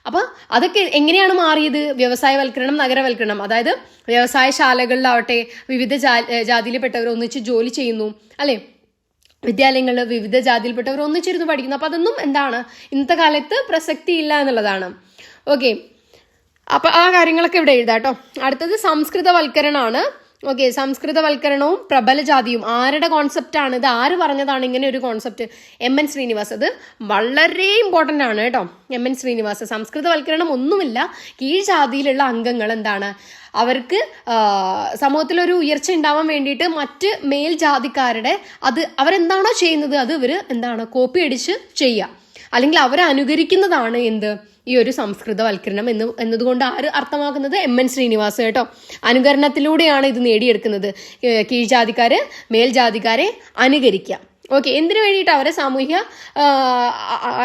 അപ്പൊ അതൊക്കെ എങ്ങനെയാണ് മാറിയത്? വ്യവസായവൽക്കരണം, നഗരവൽക്കരണം, അതായത് വ്യവസായശാലകളിലാവട്ടെ വിവിധ ജാതിയിൽപ്പെട്ടവർ ഒന്നിച്ച് ജോലി ചെയ്യുന്നു അല്ലെ, വിദ്യാലയങ്ങളിൽ വിവിധ ജാതിയിൽപ്പെട്ടവർ ഒന്നിച്ചിരുന്ന് പഠിക്കുന്നു. അപ്പൊ അതൊന്നും എന്താണ് ഇന്നത്തെ കാലത്ത് പ്രസക്തി ഇല്ല എന്നുള്ളതാണ്. ഓക്കെ, അപ്പൊ ആ കാര്യങ്ങളൊക്കെ ഇവിടെ എഴുതാട്ടോ. അടുത്തത് സംസ്കൃതവൽക്കരണമാണ്. ഓക്കെ, സംസ്കൃതവൽക്കരണവും പ്രബല ജാതിയും ആരുടെ കോൺസെപ്റ്റാണ് ഇത്? ആര് പറഞ്ഞതാണ് ഇങ്ങനെ ഒരു കോൺസെപ്റ്റ്? MN ശ്രീനിവാസ്. അത് വളരെ ഇമ്പോർട്ടൻ്റ് ആണ് കേട്ടോ. MN ശ്രീനിവാസ്. സംസ്കൃതവൽക്കരണം ഒന്നുമില്ല, കീഴ്ജാതിയിലുള്ള അംഗങ്ങൾ എന്താണ് അവർക്ക് സമൂഹത്തിലൊരു ഉയർച്ച ഉണ്ടാവാൻ വേണ്ടിയിട്ട് മറ്റ് മേൽജാതിക്കാരുടെ അവരെന്താണോ ചെയ്യുന്നത് അത് ഇവർ എന്താണ് കോപ്പി അടിച്ച് ചെയ്യുക, അല്ലെങ്കിൽ അവരെ അനുകരിക്കുന്നതാണ് എന്ത് ഈ ഒരു സംസ്കൃതവൽക്കരണം എന്നതുകൊണ്ട് ആര് അർത്ഥമാക്കുന്നത്? MN ശ്രീനിവാസ് കേട്ടോ. അനുകരണത്തിലൂടെയാണ് ഇത് നേടിയെടുക്കുന്നത്. കീഴ്ജാതിക്കാര് മേൽജാതിക്കാരെ അനുകരിക്കുക. ഓക്കെ, എന്തിനു വേണ്ടിയിട്ട്? അവരെ സാമൂഹ്യ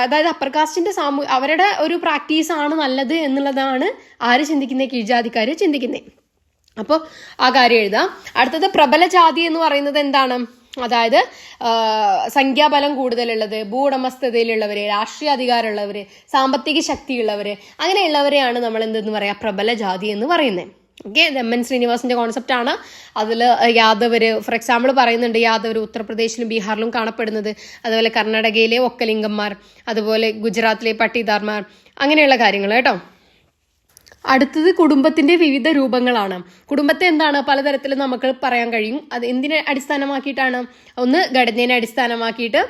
അതായത് അപ്പർ കാസ്റ്റിന്റെ അവരുടെ ഒരു പ്രാക്ടീസ് ആണ് നല്ലത് എന്നുള്ളതാണ് ആര് ചിന്തിക്കുന്നത്? കീഴ്ജാതിക്കാര് ചിന്തിക്കുന്നത്. അപ്പോൾ ആ കാര്യം എഴുതാം. അടുത്തത് പ്രബല ജാതി എന്ന് പറയുന്നത് എന്താണ്? അതായത് സംഖ്യാബലം കൂടുതലുള്ളത്, ഭൂവുടമസ്ഥതയിലുള്ളവര്, രാഷ്ട്രീയ അധികാരമുള്ളവര്, സാമ്പത്തിക ശക്തിയുള്ളവര്, അങ്ങനെയുള്ളവരെയാണ് നമ്മൾ എന്തെന്ന് പറയാ പ്രബല ജാതി എന്ന് പറയുന്നത്. ഓക്കെ, MN ശ്രീനിവാസിന്റെ കോൺസെപ്റ്റ് ആണ്. അതിൽ യാദവര് ഫോർ എക്സാമ്പിൾ പറയുന്നുണ്ട്. യാദവര് ഉത്തർപ്രദേശിലും ബീഹാറിലും കാണപ്പെടുന്നത്, അതുപോലെ കർണാടകയിലെ ഒക്കലിംഗന്മാർ, അതുപോലെ ഗുജറാത്തിലെ പട്ടീദാർമാർ, അങ്ങനെയുള്ള കാര്യങ്ങൾ കേട്ടോ. അടുത്തത് കുടുംബത്തിന്റെ വിവിധ രൂപങ്ങളാണ്. കുടുംബത്തെ എന്താണ് പലതരത്തിൽ നമുക്ക് പറയാൻ കഴിയും. അത് എന്തിനെ അടിസ്ഥാനമാക്കിയിട്ടാണ്? ഒന്ന് ഘടനയെ അടിസ്ഥാനമാക്കിയിട്ട്,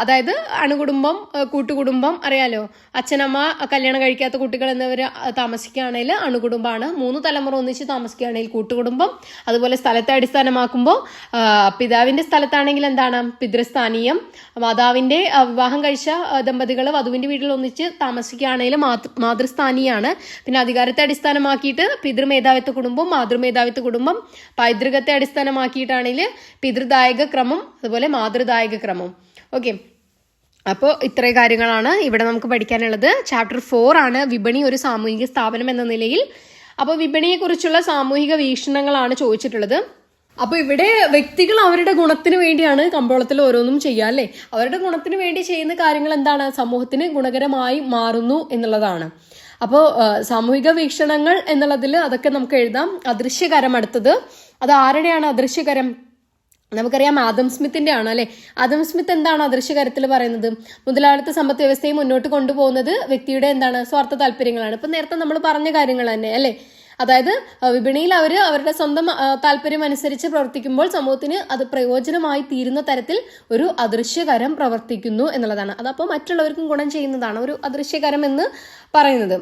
അതായത് അണുകുടുംബം, കൂട്ടുകുടുംബം അറിയാലോ. അച്ഛനമ്മ, കല്യാണം കഴിക്കാത്ത കുട്ടികൾ എന്നിവർ താമസിക്കുകയാണെങ്കിൽ അണുകുടുംബമാണ്. 3 തലമുറ ഒന്നിച്ച് താമസിക്കുകയാണെങ്കിൽ കൂട്ടുകുടുംബം. അതുപോലെ സ്ഥലത്തെ അടിസ്ഥാനമാക്കുമ്പോൾ പിതാവിന്റെ സ്ഥലത്താണെങ്കിൽ എന്താണ് പിതൃസ്ഥാനീയം. മാതാവിന്റെ വിവാഹം കഴിച്ച ദമ്പതികൾ വധുവിന്റെ വീട്ടിൽ ഒന്നിച്ച് താമസിക്കുകയാണെങ്കിൽ മാതൃസ്ഥാനീയാണ്. പിന്നെ അധികാരത്തെ അടിസ്ഥാനമാക്കിയിട്ട് പിതൃമേധാവിത്വ കുടുംബം, മാതൃമേധാവിത്വ കുടുംബം. പൈതൃകത്തെ അടിസ്ഥാനമാക്കിയിട്ടാണെങ്കിൽ പിതൃദായക ക്രമം, അതുപോലെ മാതൃദായക ക്രമം. ഓക്കെ, അപ്പോൾ ഇത്രയും കാര്യങ്ങളാണ് ഇവിടെ നമുക്ക് പഠിക്കാനുള്ളത്. ചാപ്റ്റർ 4 ആണ് വിപണി ഒരു സാമൂഹിക സ്ഥാപനം എന്ന നിലയിൽ. അപ്പോൾ വിപണിയെ കുറിച്ചുള്ള സാമൂഹിക വീക്ഷണങ്ങളാണ് ചോദിച്ചിട്ടുള്ളത്. അപ്പോൾ ഇവിടെ വ്യക്തികൾ അവരുടെ ഗുണത്തിന് വേണ്ടിയാണ് കമ്പോളത്തിൽ ഓരോന്നും ചെയ്യുക അല്ലേ. അവരുടെ ഗുണത്തിന് വേണ്ടി ചെയ്യുന്ന കാര്യങ്ങൾ എന്താണ് സമൂഹത്തിന് ഗുണകരമായി മാറുന്നു എന്നുള്ളതാണ്. അപ്പോൾ സാമൂഹിക വീക്ഷണങ്ങൾ എന്നുള്ളതിൽ അതൊക്കെ നമുക്ക് എഴുതാം. അദൃശ്യകരം അടുത്തത്, അത് ആരുടെയാണ് അദൃശ്യകരം? നമുക്കറിയാം ആദം സ്മിത്തിന്റെ ആണ് അല്ലെ. ആദം സ്മിത്ത് എന്താണ് അദൃശ്യകരത്തിൽ പറയുന്നത്? മുതലാളിത്ത സമ്പദ് വ്യവസ്ഥയെ മുന്നോട്ട് കൊണ്ടുപോകുന്നത് വ്യക്തിയുടെ എന്താണ് സ്വാർത്ഥ താല്പര്യങ്ങളാണ്. ഇപ്പൊ നേരത്തെ നമ്മൾ പറഞ്ഞ കാര്യങ്ങൾ തന്നെ അല്ലെ. അതായത് വിപണിയിൽ അവരുടെ സ്വന്തം താല്പര്യം അനുസരിച്ച് പ്രവർത്തിക്കുമ്പോൾ സമൂഹത്തിന് അത് പ്രയോജനമായി തീരുന്ന തരത്തിൽ ഒരു അദൃശ്യകരം പ്രവർത്തിക്കുന്നു എന്നുള്ളതാണ്. അതപ്പോൾ മറ്റുള്ളവർക്കും ഗുണം ചെയ്യുന്നതാണ് ഒരു അദൃശ്യകരം എന്ന് പറയുന്നത്.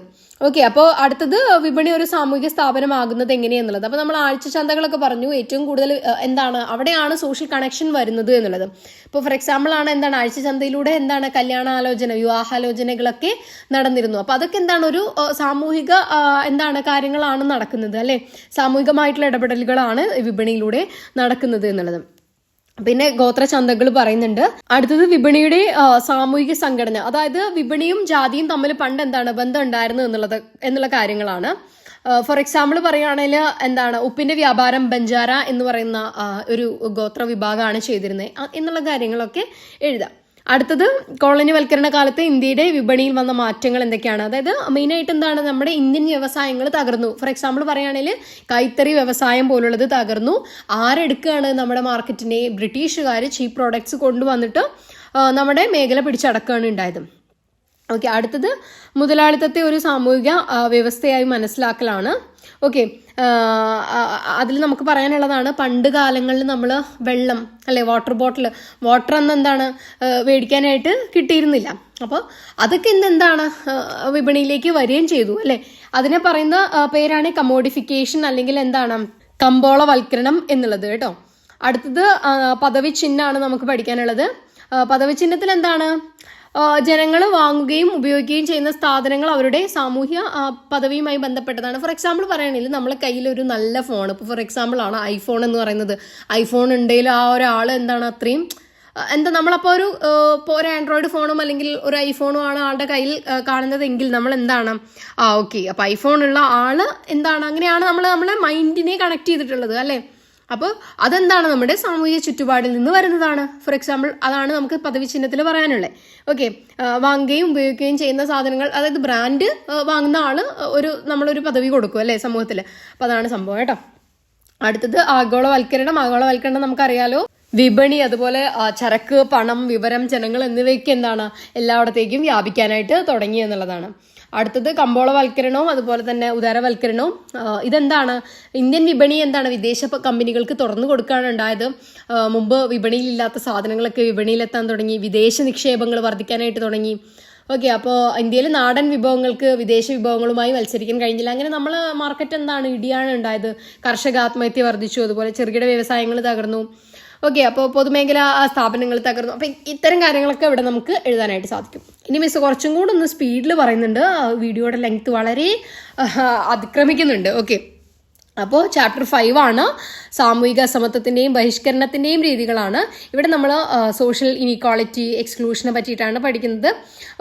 ഓക്കെ, അപ്പോൾ അടുത്തത് വിപണി ഒരു സാമൂഹിക സ്ഥാപനമാകുന്നത് എങ്ങനെയെന്നുള്ളത്. അപ്പോൾ നമ്മൾ ആഴ്ച ചന്തകളൊക്കെ പറഞ്ഞു. ഏറ്റവും കൂടുതൽ എന്താണ് അവിടെയാണ് സോഷ്യൽ കണക്ഷൻ വരുന്നത് എന്നുള്ളത്. ഇപ്പോൾ ഫോർ എക്സാമ്പിൾ ആണ് എന്താണ് ആഴ്ച ചന്തയിലൂടെ എന്താണ് കല്യാണാലോചന, വിവാഹാലോചനകളൊക്കെ നടന്നിരുന്നു. അപ്പോൾ അതൊക്കെ എന്താണ് ഒരു സാമൂഹിക എന്താണ് കാര്യങ്ങളാണ് നടക്കുന്നത് അല്ലെ. സാമൂഹികമായിട്ടുള്ള ഇടപെടലുകളാണ് വിപണിയിലൂടെ നടക്കുന്നത് എന്നുള്ളത്. പിന്നെ ഗോത്രചന്തകൾ പറയുന്നുണ്ട്. അടുത്തത് വിപണിയുടെ സാമൂഹിക സംഘടന, അതായത് വിപണിയും ജാതിയും തമ്മിൽ പണ്ട് എന്താണ് ബന്ധം ഉണ്ടായിരുന്നു എന്നുള്ള കാര്യങ്ങളാണ്. ഫോർ എക്സാമ്പിൾ പറയുകയാണെങ്കിൽ എന്താണ് ഉപ്പിന്റെ വ്യാപാരം ബഞ്ചാര എന്ന് പറയുന്ന ഒരു ഗോത്ര വിഭാഗമാണ് ചെയ്തിരുന്നത് എന്നുള്ള കാര്യങ്ങളൊക്കെ എഴുതാം. അടുത്തത് കോളനിവൽക്കരണ കാലത്ത് ഇന്ത്യയുടെ വിപണിയിൽ വന്ന മാറ്റങ്ങൾ എന്തൊക്കെയാണ്? അതായത് മെയിനായിട്ട് എന്താണ് നമ്മുടെ ഇന്ത്യൻ വ്യവസായങ്ങൾ തകർന്നു. ഫോർ എക്സാമ്പിൾ പറയുകയാണെങ്കിൽ കൈത്തറി വ്യവസായം പോലുള്ളത് തകർന്നു. ആരെടുക്കുകയാണ് നമ്മുടെ മാർക്കറ്റിനെ? ബ്രിട്ടീഷുകാർ ചീപ്പ് പ്രോഡക്ട്സ് കൊണ്ടുവന്നിട്ട് നമ്മുടെ മേഖല പിടിച്ചടക്കുകയാണ് ഉണ്ടായത്. ഓക്കെ, അടുത്തത് മുതലാളിത്തത്തെ ഒരു സാമൂഹിക വ്യവസ്ഥയായി മനസ്സിലാക്കലാണ്. ഓക്കെ, അതിൽ നമുക്ക് പറയാനുള്ളതാണ് പണ്ട് കാലങ്ങളിൽ നമ്മൾ വെള്ളം അല്ലെ വാട്ടർ അന്ന് എന്താണ് മേടിക്കാനായിട്ട് കിട്ടിയിരുന്നില്ല. അപ്പോൾ അതൊക്കെ എന്താണ് വിപണിയിലേക്ക് വരികയും ചെയ്തു അല്ലെ. അതിനെ പറയുന്ന പേരാണ് കമോഡിഫിക്കേഷൻ അല്ലെങ്കിൽ എന്താണ് കമ്പോളവൽക്കരണം എന്നുള്ളത് കേട്ടോ. അടുത്തത് പദവി ചിഹ്നമാണ് നമുക്ക് പഠിക്കാനുള്ളത്. പദവി ചിഹ്നത്തിൽ എന്താണ് ജനങ്ങൾ വാങ്ങുകയും ഉപയോഗിക്കുകയും ചെയ്യുന്ന സാധനങ്ങൾ അവരുടെ സാമൂഹ്യ പദവിയുമായി ബന്ധപ്പെട്ടതാണ്. ഫോർ എക്സാമ്പിൾ പറയുകയാണെങ്കിൽ നമ്മളെ കയ്യിൽ ഒരു നല്ല ഫോൺ, ഇപ്പോൾ ഫോർ എക്സാമ്പിൾ ആണ് ഐഫോൺ എന്ന് പറയുന്നത്. ഐഫോൺ ഉണ്ടെങ്കിൽ ആ ഒരാൾ എന്താണ് അത്രയും എന്താ നമ്മളപ്പോൾ ഇപ്പോൾ ഒരു ആൻഡ്രോയിഡ് ഫോണും അല്ലെങ്കിൽ ഒരു ഐഫോണും ആണ് ആളുടെ കയ്യിൽ കാണുന്നതെങ്കിൽ നമ്മൾ എന്താണ് ഓക്കെ അപ്പോൾ ഐഫോണുള്ള ആള് എന്താണ്, അങ്ങനെയാണ് നമ്മളെ മൈൻഡിനെ കണക്ട് ചെയ്തിട്ടുള്ളത് അല്ലേ. അപ്പോൾ അതെന്താണ് നമ്മുടെ സാമൂഹിക ചുറ്റുപാടിൽ നിന്ന് വരുന്നതാണ്. ഫോർ എക്സാമ്പിൾ അതാണ് നമുക്ക് പദവി ചിഹ്നത്തിൽ പറയാനുള്ളത്. ഓക്കെ, വാങ്ങുകയും ഉപയോഗിക്കുകയും ചെയ്യുന്ന സാധനങ്ങൾ, അതായത് ബ്രാൻഡ് വാങ്ങുന്ന ആള് നമ്മളൊരു പദവി കൊടുക്കും അല്ലേ സമൂഹത്തിൽ. അപ്പോൾ അതാണ് സംഭവം കേട്ടോ. അടുത്തത് ആഗോളവൽക്കരണം. ആഗോളവൽക്കരണം നമുക്കറിയാലോ, വിപണി, അതുപോലെ ചരക്ക്, പണം, വിവരം, ജനങ്ങൾ എന്നിവയ്ക്ക് എന്താണ് എല്ലായിടത്തേക്കും വ്യാപിക്കാനായിട്ട് തുടങ്ങി എന്നുള്ളതാണ്. അടുത്തത് കമ്പോളവൽക്കരണവും അതുപോലെ തന്നെ ഉദാരവൽക്കരണവും. ഇതെന്താണ്, ഇന്ത്യൻ വിപണി എന്താണ് വിദേശ കമ്പനികൾക്ക് തുറന്നു കൊടുക്കുകയാണ് ഉണ്ടായത്. മുമ്പ് വിപണിയിലില്ലാത്ത സാധനങ്ങളൊക്കെ വിപണിയിലെത്താൻ തുടങ്ങി, വിദേശ നിക്ഷേപങ്ങൾ വർദ്ധിക്കാനായിട്ട് തുടങ്ങി. ഓക്കെ, അപ്പോൾ ഇന്ത്യയിൽ നാടൻ വിഭവങ്ങൾക്ക് വിദേശ വിഭവങ്ങളുമായി മത്സരിക്കാൻ കഴിഞ്ഞില്ല. അങ്ങനെ നമ്മൾ മാർക്കറ്റ് എന്താണ് ഇടിയാണ് ഉണ്ടായത്. കർഷക ആത്മഹത്യ വർദ്ധിച്ചു, അതുപോലെ ചെറുകിട വ്യവസായങ്ങൾ തകർന്നു. ഓക്കെ, അപ്പോൾ പൊതുമേഖലാ സ്ഥാപനങ്ങൾ തകർന്നു. അപ്പം ഇത്തരം കാര്യങ്ങളൊക്കെ ഇവിടെ നമുക്ക് എഴുതാനായിട്ട് സാധിക്കും. ഇനി മിസ് കുറച്ചും കൂടെ ഒന്ന് സ്പീഡിൽ പറയുന്നുണ്ട്, വീഡിയോയുടെ ലെങ്ത് വളരെ അതിക്രമിക്കുന്നുണ്ട്. ഓക്കെ, അപ്പോൾ ചാപ്റ്റർ 5 ആണ് സാമൂഹിക അസമത്വത്തിൻ്റെയും ബഹിഷ്കരണത്തിൻ്റെയും രീതികളാണ്. ഇവിടെ നമ്മൾ സോഷ്യൽ ഇനീക്വാളിറ്റി, എക്സ്ക്ലൂഷനെ പറ്റിയിട്ടാണ് പഠിക്കുന്നത്.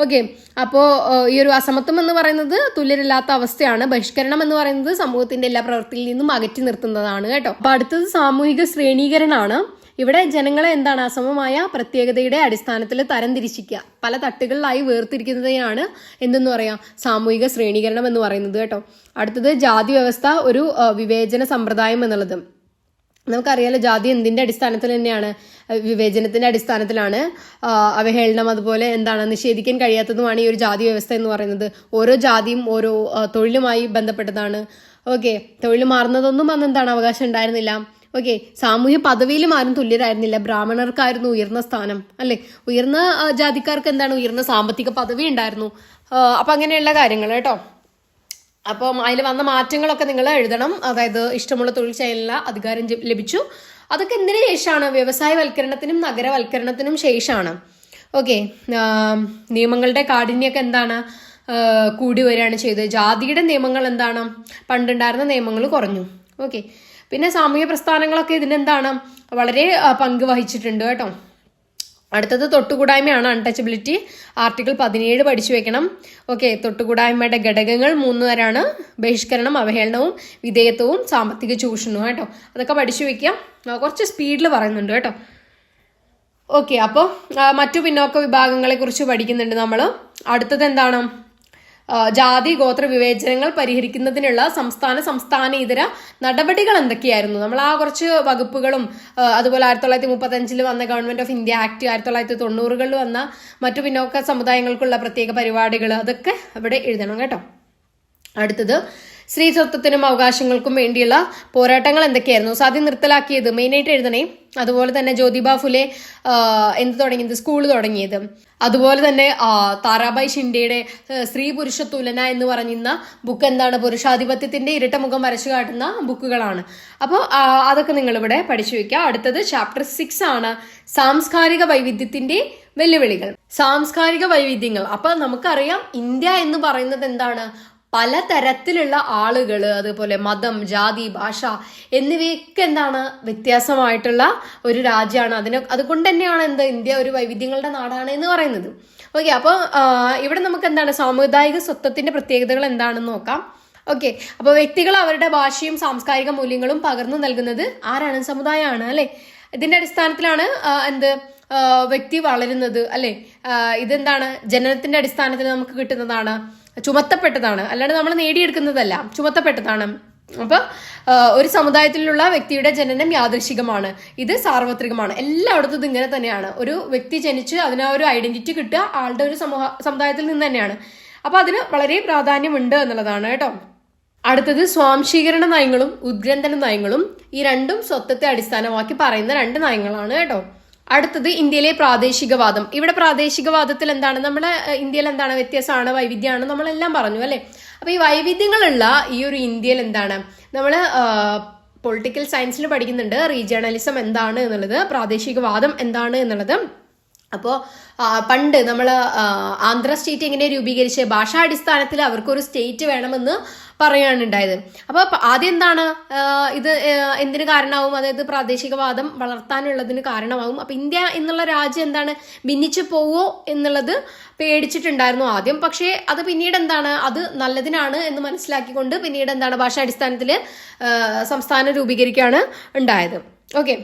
ഓക്കെ, അപ്പോൾ ഈ ഒരു അസമത്വം എന്ന് പറയുന്നത് തുല്യരില്ലാത്ത അവസ്ഥയാണ്. ബഹിഷ്കരണം എന്ന് പറയുന്നത് സമൂഹത്തിൻ്റെ എല്ലാ പ്രവൃത്തിയിൽ നിന്നും അകറ്റി നിർത്തുന്നതാണ് കേട്ടോ. അപ്പോൾ അടുത്തത് സാമൂഹിക ശ്രേണീകരണമാണ്. ഇവിടെ ജനങ്ങളെ എന്താണ് അസമമായ പ്രത്യേകതയുടെ അടിസ്ഥാനത്തിൽ തരംതിരിച്ചിരിക്കുക, പല തട്ടുകളിലായി വേർതിരിക്കുന്നതിനാണ് എന്തെന്ന് പറയാം സാമൂഹിക ശ്രേണീകരണം എന്ന് പറയുന്നത് കേട്ടോ. അടുത്തത് ജാതി വ്യവസ്ഥ, ഒരു വിവേചന സമ്പ്രദായം എന്നുള്ളത്. നമുക്കറിയാലോ ജാതി എന്തിന്റെ അടിസ്ഥാനത്തിൽ തന്നെയാണ്, വിവേചനത്തിന്റെ അടിസ്ഥാനത്തിലാണ്. അവഹേളനം അതുപോലെ എന്താണ് നിഷേധിക്കാൻ കഴിയാത്തതുമാണ് ഈ ഒരു ജാതി വ്യവസ്ഥ എന്ന് പറയുന്നത്. ഓരോ ജാതിയും ഓരോ തൊഴിലുമായി ബന്ധപ്പെട്ടതാണ്. ഓക്കെ, തൊഴിൽ മാറുന്നതൊന്നും അന്ന് എന്താണ് അവകാശം ഉണ്ടായിരുന്നില്ല. ഓക്കെ, സാമൂഹ്യ പദവിയിലും ആരും തുല്യരായിരുന്നില്ല. ബ്രാഹ്മണർക്കായിരുന്നു ഉയർന്ന സ്ഥാനം അല്ലെ, ഉയർന്ന ജാതിക്കാർക്ക് എന്താണ് ഉയർന്ന സാമ്പത്തിക പദവി ഉണ്ടായിരുന്നു. അപ്പൊ അങ്ങനെയുള്ള കാര്യങ്ങൾ കേട്ടോ. അപ്പം അതിൽ വന്ന മാറ്റങ്ങളൊക്കെ നിങ്ങൾ എഴുതണം. അതായത് ഇഷ്ടമുള്ള തൊഴിൽ ചെയ്യാനുള്ള അധികാരം ലഭിച്ചു. അതൊക്കെ എന്തിനു ശേഷമാണ്, വ്യവസായവൽക്കരണത്തിനും നഗരവൽക്കരണത്തിനും ശേഷമാണ്. ഓക്കെ, നിയമങ്ങളുടെ കാഠിന്യമൊക്കെ എന്താണ് കൂടി വരികയാണ് ചെയ്തത്. ജാതിയുടെ നിയമങ്ങൾ എന്താണ്, പണ്ടുണ്ടായിരുന്ന നിയമങ്ങൾ കുറഞ്ഞു. ഓക്കെ, പിന്നെ സാമൂഹ്യ പ്രസ്ഥാനങ്ങളൊക്കെ ഇതിനെന്താണ് വളരെ പങ്ക് വഹിച്ചിട്ടുണ്ട് കേട്ടോ. അടുത്തത് തൊട്ടുകൂടായ്മയാണ്, അൺടച്ചബിലിറ്റി. ആർട്ടിക്കിൾ 17 പഠിച്ചു വെക്കണം. ഓക്കെ, തൊട്ടുകൂടായ്മയുടെ ഘടകങ്ങൾ 3 തരാണ്: ബഹിഷ്കരണം, അവഹേളനവും, വിധേയത്വവും, സാമ്പത്തിക ചൂഷണവും കേട്ടോ. അതൊക്കെ പഠിച്ചു വെക്കാം. കുറച്ച് സ്പീഡിൽ പറയുന്നുണ്ട് കേട്ടോ. ഓക്കെ, അപ്പോൾ മറ്റു പിന്നോക്ക വിഭാഗങ്ങളെ കുറിച്ച് പഠിക്കുന്നുണ്ട് നമ്മൾ. അടുത്തത് എന്താണ്, ജാതി ഗോത്ര വിവേചനങ്ങൾ പരിഹരിക്കുന്നതിനുള്ള സംസ്ഥാനേതര നടപടികൾ എന്തൊക്കെയായിരുന്നു. നമ്മൾ ആ കുറച്ച് വകുപ്പുകളും അതുപോലെ 1935 വന്ന ഗവൺമെന്റ് ഓഫ് ഇന്ത്യ ആക്ട്, 1990 വന്ന മറ്റു പിന്നോക്ക സമുദായങ്ങൾക്കുള്ള പ്രത്യേക പരിപാടികൾ, അതൊക്കെ ഇവിടെ എഴുതണം കേട്ടോ. അടുത്തത് സ്ത്രീത്വത്തിനും അവകാശങ്ങൾക്കും വേണ്ടിയുള്ള പോരാട്ടങ്ങൾ എന്തൊക്കെയായിരുന്നു. ആദ്യം നിർത്തലാക്കിയത് മെയിനായിട്ട് എഴുതണേ. അതുപോലെ തന്നെ ജ്യോതിബ ഫുലെ എന്ത് തുടങ്ങിയത്, സ്കൂൾ തുടങ്ങിയത്. അതുപോലെ തന്നെ താരാബായ് ഷിൻഡെയുടെ സ്ത്രീ പുരുഷ തുലന എന്ന് പറയുന്ന ബുക്ക് എന്താണ്, പുരുഷാധിപത്യത്തിന്റെ ഇരട്ട മുഖം വരച്ചു കാട്ടുന്ന ബുക്കുകളാണ്. അപ്പോൾ അതൊക്കെ നിങ്ങൾ ഇവിടെ പഠിച്ചു വെക്കുക. അടുത്തത് ചാപ്റ്റർ 6 ആണ് സാംസ്കാരിക വൈവിധ്യത്തിന്റെ വെല്ലുവിളികൾ. സാംസ്കാരിക വൈവിധ്യങ്ങൾ. അപ്പൊ നമുക്കറിയാം ഇന്ത്യ എന്ന് പറയുന്നത് എന്താണ്, പലതരത്തിലുള്ള ആളുകൾ, അതുപോലെ മതം, ജാതി, ഭാഷ എന്നിവയൊക്കെ എന്താണ് വ്യത്യാസമായിട്ടുള്ള ഒരു രാജ്യമാണ്. അതുകൊണ്ട് തന്നെയാണ് ഇന്ത്യ ഒരു വൈവിധ്യങ്ങളുടെ നാടാണ് എന്ന് പറയുന്നത്. ഓക്കെ, അപ്പോൾ ഇവിടെ നമുക്ക് എന്താണ് സാമുദായിക സ്വത്വത്തിന്റെ പ്രത്യേകതകൾ എന്താണെന്ന് നോക്കാം. ഓക്കെ, അപ്പോൾ വ്യക്തികൾ അവരുടെ ഭാഷയും സാംസ്കാരിക മൂല്യങ്ങളും പകർന്നു നൽകുന്നത് ആരാണ്, സമുദായമാണ് അല്ലെ. ഇതിന്റെ അടിസ്ഥാനത്തിലാണ് വ്യക്തി വളരുന്നത് അല്ലെ. ഇതെന്താണ് ജനനത്തിന്റെ അടിസ്ഥാനത്തിൽ നമുക്ക് കിട്ടുന്നതാണ്, ചുമത്തപ്പെട്ടതാണ്, അല്ലാണ്ട് നമ്മൾ നേടിയെടുക്കുന്നതല്ല, ചുമത്തപ്പെട്ടതാണ്. അപ്പൊ ഒരു സമുദായത്തിലുള്ള വ്യക്തിയുടെ ജനനം യാദൃശികമാണ്, ഇത് സാർവത്രികമാണ്. എല്ലായിടത്തും ഇങ്ങനെ തന്നെയാണ്. ഒരു വ്യക്തി ജനിച്ച് അതിന് ഒരു ഐഡന്റിറ്റി കിട്ടുക ആളുടെ ഒരു സമുദായത്തിൽ നിന്ന് തന്നെയാണ്. അപ്പൊ അതിന് വളരെ പ്രാധാന്യമുണ്ട് എന്നുള്ളതാണ് കേട്ടോ. അടുത്തത് സ്വാംശീകരണ നയങ്ങളും ഉദ്ഗ്രന്ഥന നയങ്ങളും. ഈ രണ്ടും സ്വത്വത്തെ അടിസ്ഥാനമാക്കി പറയുന്ന 2 നയങ്ങളാണ് കേട്ടോ. അടുത്തത് ഇന്ത്യയിലെ പ്രാദേശികവാദം. ഇവിടെ പ്രാദേശികവാദത്തിൽ എന്താണ്, നമ്മുടെ ഇന്ത്യയിൽ എന്താണ് വ്യത്യാസമാണ്, വൈവിധ്യമാണ്, നമ്മളെല്ലാം പറഞ്ഞു അല്ലെ. അപ്പൊ ഈ വൈവിധ്യങ്ങളുള്ള ഈ ഒരു ഇന്ത്യയിൽ എന്താണ്, നമ്മൾ പൊളിറ്റിക്കൽ സയൻസിൽ പഠിക്കുന്നുണ്ട് റീജിയണലിസം എന്താണ് എന്നുള്ളത്, പ്രാദേശികവാദം എന്താണ് എന്നുള്ളത്. അപ്പോൾ പണ്ട് നമ്മൾ ആന്ധ്ര സ്റ്റേറ്റ് എങ്ങനെ രൂപീകരിച്ച് ഭാഷാടിസ്ഥാനത്തിൽ അവർക്കൊരു സ്റ്റേറ്റ് വേണമെന്ന് പറയുകയാണ് ഉണ്ടായത്. അപ്പോൾ ആദ്യം എന്താണ് ഇത് എന്തിനു കാരണമാവും, അതായത് പ്രാദേശികവാദം വളർത്താനുള്ളതിന് കാരണമാവും. അപ്പൊ ഇന്ത്യ എന്നുള്ള രാജ്യം എന്താണ് ഭിന്നിച്ചു പോവോ എന്നുള്ളത് പേടിച്ചിട്ടുണ്ടായിരുന്നു ആദ്യം. പക്ഷേ അത് പിന്നീട് എന്താണ്, അത് നല്ലതിനാണ് എന്ന് മനസ്സിലാക്കിക്കൊണ്ട് പിന്നീട് എന്താണ് ഭാഷാടിസ്ഥാനത്തിൽ സംസ്ഥാനം രൂപീകരിക്കുകയാണ് ഉണ്ടായത്. ഓക്കെ,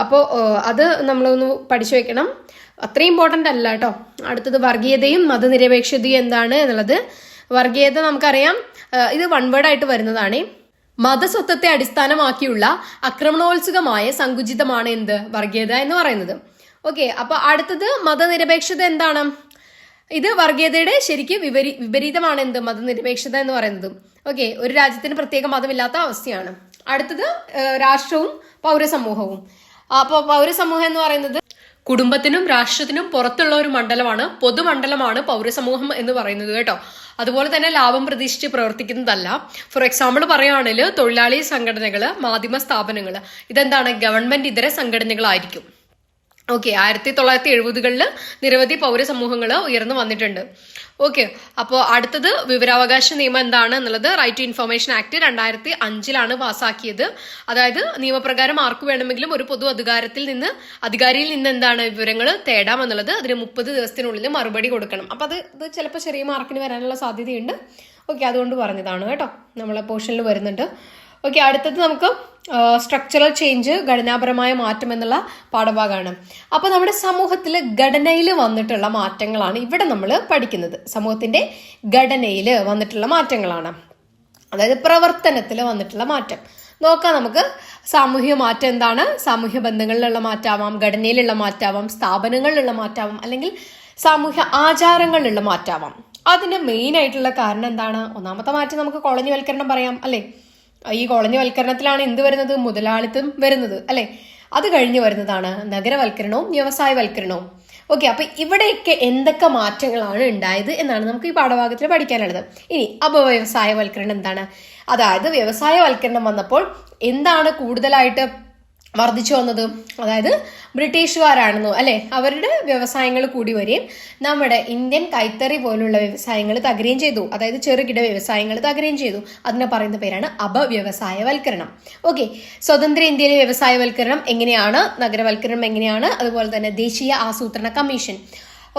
അപ്പോൾ അത് നമ്മളൊന്ന് പഠിച്ചു വെക്കണം, അത്രയും ഇമ്പോർട്ടൻ്റ് അല്ല കേട്ടോ. അടുത്തത് വർഗീയതയും മതനിരപേക്ഷതയും എന്താണ് എന്നുള്ളത്. വർഗീയത നമുക്കറിയാം, ഇത് വൺ വേർഡ് ആയിട്ട് വരുന്നതാണ്. മതസ്വത്വത്തെ അടിസ്ഥാനമാക്കിയുള്ള ആക്രമണോത്സുകമായ സങ്കുചിതമാണ് എന്ത്, വർഗീയത എന്ന് പറയുന്നത്. ഓക്കെ, അപ്പൊ അടുത്തത് മതനിരപേക്ഷത എന്താണ്, ഇത് വർഗീയതയുടെ ശരിക്കും വിപരീതമാണ് എന്ത്, മതനിരപേക്ഷത എന്ന് പറയുന്നത്. ഓക്കെ, ഒരു രാജ്യത്തിന് പ്രത്യേക മതമില്ലാത്ത അവസ്ഥയാണ്. അടുത്തത് രാഷ്ട്രവും പൗരസമൂഹവും. അപ്പോൾ പൗരസമൂഹം എന്ന് പറയുന്നത് കുടുംബത്തിനും രാഷ്ട്രത്തിനും പുറത്തുള്ള ഒരു മണ്ഡലമാണ്, പൊതുമണ്ഡലമാണ് പൗരസമൂഹം എന്ന് പറയുന്നത് കേട്ടോ. അതുപോലെ തന്നെ ലാഭം പ്രതീക്ഷിച്ച് പ്രവർത്തിക്കുന്നതല്ല. ഫോർ എക്സാമ്പിൾ പറയുകയാണെങ്കിൽ തൊഴിലാളി സംഘടനകൾ, മാധ്യമ സ്ഥാപനങ്ങൾ, ഇതെന്താണ് ഗവൺമെന്റ് ഇതര സംഘടനകളായിരിക്കും. ഓക്കെ, 1970-കളിൽ നിരവധി പൗരസമൂഹങ്ങൾ ഉയർന്നു വന്നിട്ടുണ്ട്. ഓക്കെ, അപ്പോൾ അടുത്തത് വിവരാവകാശ നിയമം എന്താണ് എന്നുള്ളത്. റൈറ്റ് ടു ഇൻഫർമേഷൻ ആക്ട് 2005 പാസ്സാക്കിയത്. അതായത് നിയമപ്രകാരം ആർക്കു വേണമെങ്കിലും ഒരു പൊതു അധികാരിയിൽ നിന്ന് എന്താണ് വിവരങ്ങൾ തേടാം എന്നുള്ളത്. അതിന് 30 ദിവസത്തിനുള്ളിൽ മറുപടി കൊടുക്കണം. അപ്പൊ അത് ചിലപ്പോൾ ചെറിയ മാർക്കിന് വരാനുള്ള സാധ്യതയുണ്ട്. ഓക്കെ, അതുകൊണ്ട് പറഞ്ഞതാണ് കേട്ടോ, നമ്മളെ പോർഷനിൽ വരുന്നുണ്ട്. ഓക്കെ, അടുത്തത് നമുക്ക് സ്ട്രക്ചറൽ ചേഞ്ച്, ഘടനാപരമായ മാറ്റം എന്നുള്ള പാഠഭാഗമാണ്. അപ്പൊ നമ്മുടെ സമൂഹത്തിൽ ഘടനയിൽ വന്നിട്ടുള്ള മാറ്റങ്ങളാണ് ഇവിടെ നമ്മൾ പഠിക്കുന്നത്. സമൂഹത്തിന്റെ ഘടനയിൽ വന്നിട്ടുള്ള മാറ്റങ്ങളാണ്, അതായത് പ്രവർത്തനത്തിൽ വന്നിട്ടുള്ള മാറ്റം. നോക്കാം നമുക്ക്. സാമൂഹിക മാറ്റം എന്താണ്? സാമൂഹ്യ ബന്ധങ്ങളിലുള്ള മാറ്റാവാം, ഘടനയിലുള്ള മാറ്റാവാം, സ്ഥാപനങ്ങളിലുള്ള മാറ്റാവാം, അല്ലെങ്കിൽ സാമൂഹ്യ ആചാരങ്ങളിലുള്ള മാറ്റാവാം. അതിന്റെ മെയിൻ ആയിട്ടുള്ള കാരണം എന്താണ്? ഒന്നാമത്തെ മാറ്റം നമുക്ക് കോളനിവൽക്കരണം പറയാം അല്ലെ. ഈ കോളനിവൽക്കരണത്തിലാണ് എന്ത് വരുന്നത്? മുതലാളിത്തം വരുന്നത് അല്ലെ. അത് കഴിഞ്ഞ് വരുന്നതാണ് നഗരവൽക്കരണവും വ്യവസായവൽക്കരണവും. ഓക്കെ, അപ്പൊ ഇവിടെയൊക്കെ എന്തൊക്കെ മാറ്റങ്ങളാണ് ഉണ്ടായത് എന്നാണ് നമുക്ക് ഈ പാഠഭാഗത്തിൽ പഠിക്കാനുള്ളത്. ഇനി അപവ്യവസായവൽക്കരണം എന്താണ്? അതായത് വ്യവസായവൽക്കരണം വന്നപ്പോൾ എന്താണ് കൂടുതലായിട്ട് വർദ്ധിച്ചു വന്നത്? അതായത് ബ്രിട്ടീഷുകാരാണെന്നോ അല്ലെ, അവരുടെ വ്യവസായങ്ങൾ കൂടി വരികയും നമ്മുടെ ഇന്ത്യൻ കൈത്തറി പോലുള്ള വ്യവസായങ്ങൾ തകരുകയും ചെയ്തു. അതായത് ചെറുകിട വ്യവസായങ്ങൾ തകരുകയും ചെയ്തു. അതിനെ പറയുന്ന പേരാണ് അപവ്യവസായവൽക്കരണം. ഓക്കെ, സ്വതന്ത്ര ഇന്ത്യയിലെ വ്യവസായവൽക്കരണം എങ്ങനെയാണ്, നഗരവൽക്കരണം എങ്ങനെയാണ്, അതുപോലെ തന്നെ ദേശീയ ആസൂത്രണ കമ്മീഷൻ.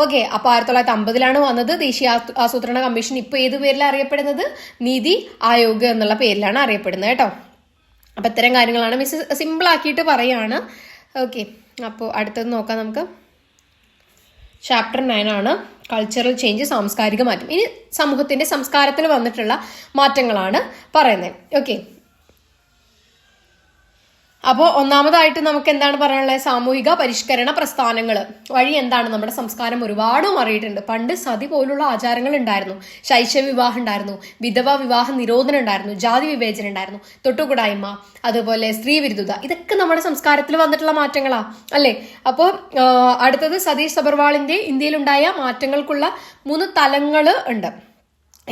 ഓക്കെ, അപ്പൊ 1950 വന്നത് ദേശീയ ആസൂത്രണ കമ്മീഷൻ. ഇപ്പൊ ഏത് പേരിലാണ് അറിയപ്പെടുന്നത്? നീതി ആയോഗ് എന്നുള്ള പേരിലാണ് അറിയപ്പെടുന്നത് കേട്ടോ. അപ്പൊ ഇത്തരം കാര്യങ്ങളാണ് മിസ് സിമ്പിൾ ആക്കിയിട്ട് പറയാണ്. ഓക്കെ, അപ്പോൾ അടുത്തത് നോക്കാം നമുക്ക്. ചാപ്റ്റർ 9 ആണ് കൾച്ചറൽ ചേഞ്ച്, സാംസ്കാരിക മാറ്റം. ഇനി സമൂഹത്തിന്റെ സംസ്കാരത്തിൽ വന്നിട്ടുള്ള മാറ്റങ്ങളാണ് പറയുന്നത്. ഓക്കെ, അപ്പോൾ ഒന്നാമതായിട്ട് നമുക്ക് എന്താണ് പറയാനുള്ളത്? സാമൂഹിക പരിഷ്കരണ പ്രസ്ഥാനങ്ങൾ വഴി എന്താണ് നമ്മുടെ സംസ്കാരം ഒരുപാട് മാറിയിട്ടുണ്ട്. പണ്ട് സതി പോലുള്ള ആചാരങ്ങൾ ഉണ്ടായിരുന്നു, ശൈശവ വിവാഹം ഉണ്ടായിരുന്നു, വിധവ വിവാഹ നിരോധനം ഉണ്ടായിരുന്നു, ജാതി വിവേചനം ഉണ്ടായിരുന്നു, തൊട്ടുകൂടായ്മ, അതുപോലെ സ്ത്രീ വിരുദ്ധത. ഇതൊക്കെ നമ്മുടെ സംസ്കാരത്തിൽ വന്നിട്ടുള്ള മാറ്റങ്ങളാ അല്ലേ. അപ്പോൾ അടുത്തത് സതീഷ് സബർവാളിന്റെ ഇന്ത്യയിലുണ്ടായ മാറ്റങ്ങൾക്കുള്ള 3 തലങ്ങൾ ഉണ്ട്.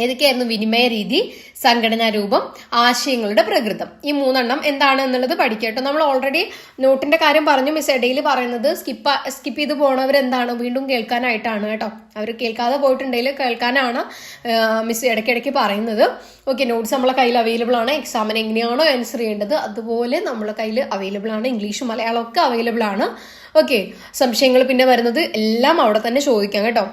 ഏതൊക്കെയായിരുന്നു? വിനിമയ രീതി, സംഘടനാ രൂപം, ആശയങ്ങളുടെ പ്രകൃതം. ഈ 3 എന്താണ് എന്നുള്ളത് പഠിക്കട്ടോ. നമ്മൾ ഓൾറെഡി നോട്ടിന്റെ കാര്യം പറഞ്ഞു. മിസ് ഇടയിൽ പറയുന്നത് സ്കിപ്പ് ചെയ്ത് പോണവർ എന്താണ് വീണ്ടും കേൾക്കാനായിട്ടാണ് കേട്ടോ. അവർ കേൾക്കാതെ പോയിട്ടുണ്ടെങ്കിൽ കേൾക്കാനാണ് മിസ് ഇടയ്ക്കിടയ്ക്ക് പറയുന്നത്. ഓക്കെ, നോട്ട്സ് നമ്മളെ കയ്യിൽ അവൈലബിൾ ആണ്. എക്സാമിന് എങ്ങനെയാണോ ആൻസർ ചെയ്യേണ്ടത് അതുപോലെ നമ്മളെ കയ്യിൽ അവൈലബിൾ ആണ്. ഇംഗ്ലീഷും മലയാളം ഒക്കെ അവൈലബിൾ ആണ്. ഓക്കെ, സംശയങ്ങൾ പിന്നെ വരുന്നത് എല്ലാം അവിടെ തന്നെ ചോദിക്കാം കേട്ടോ.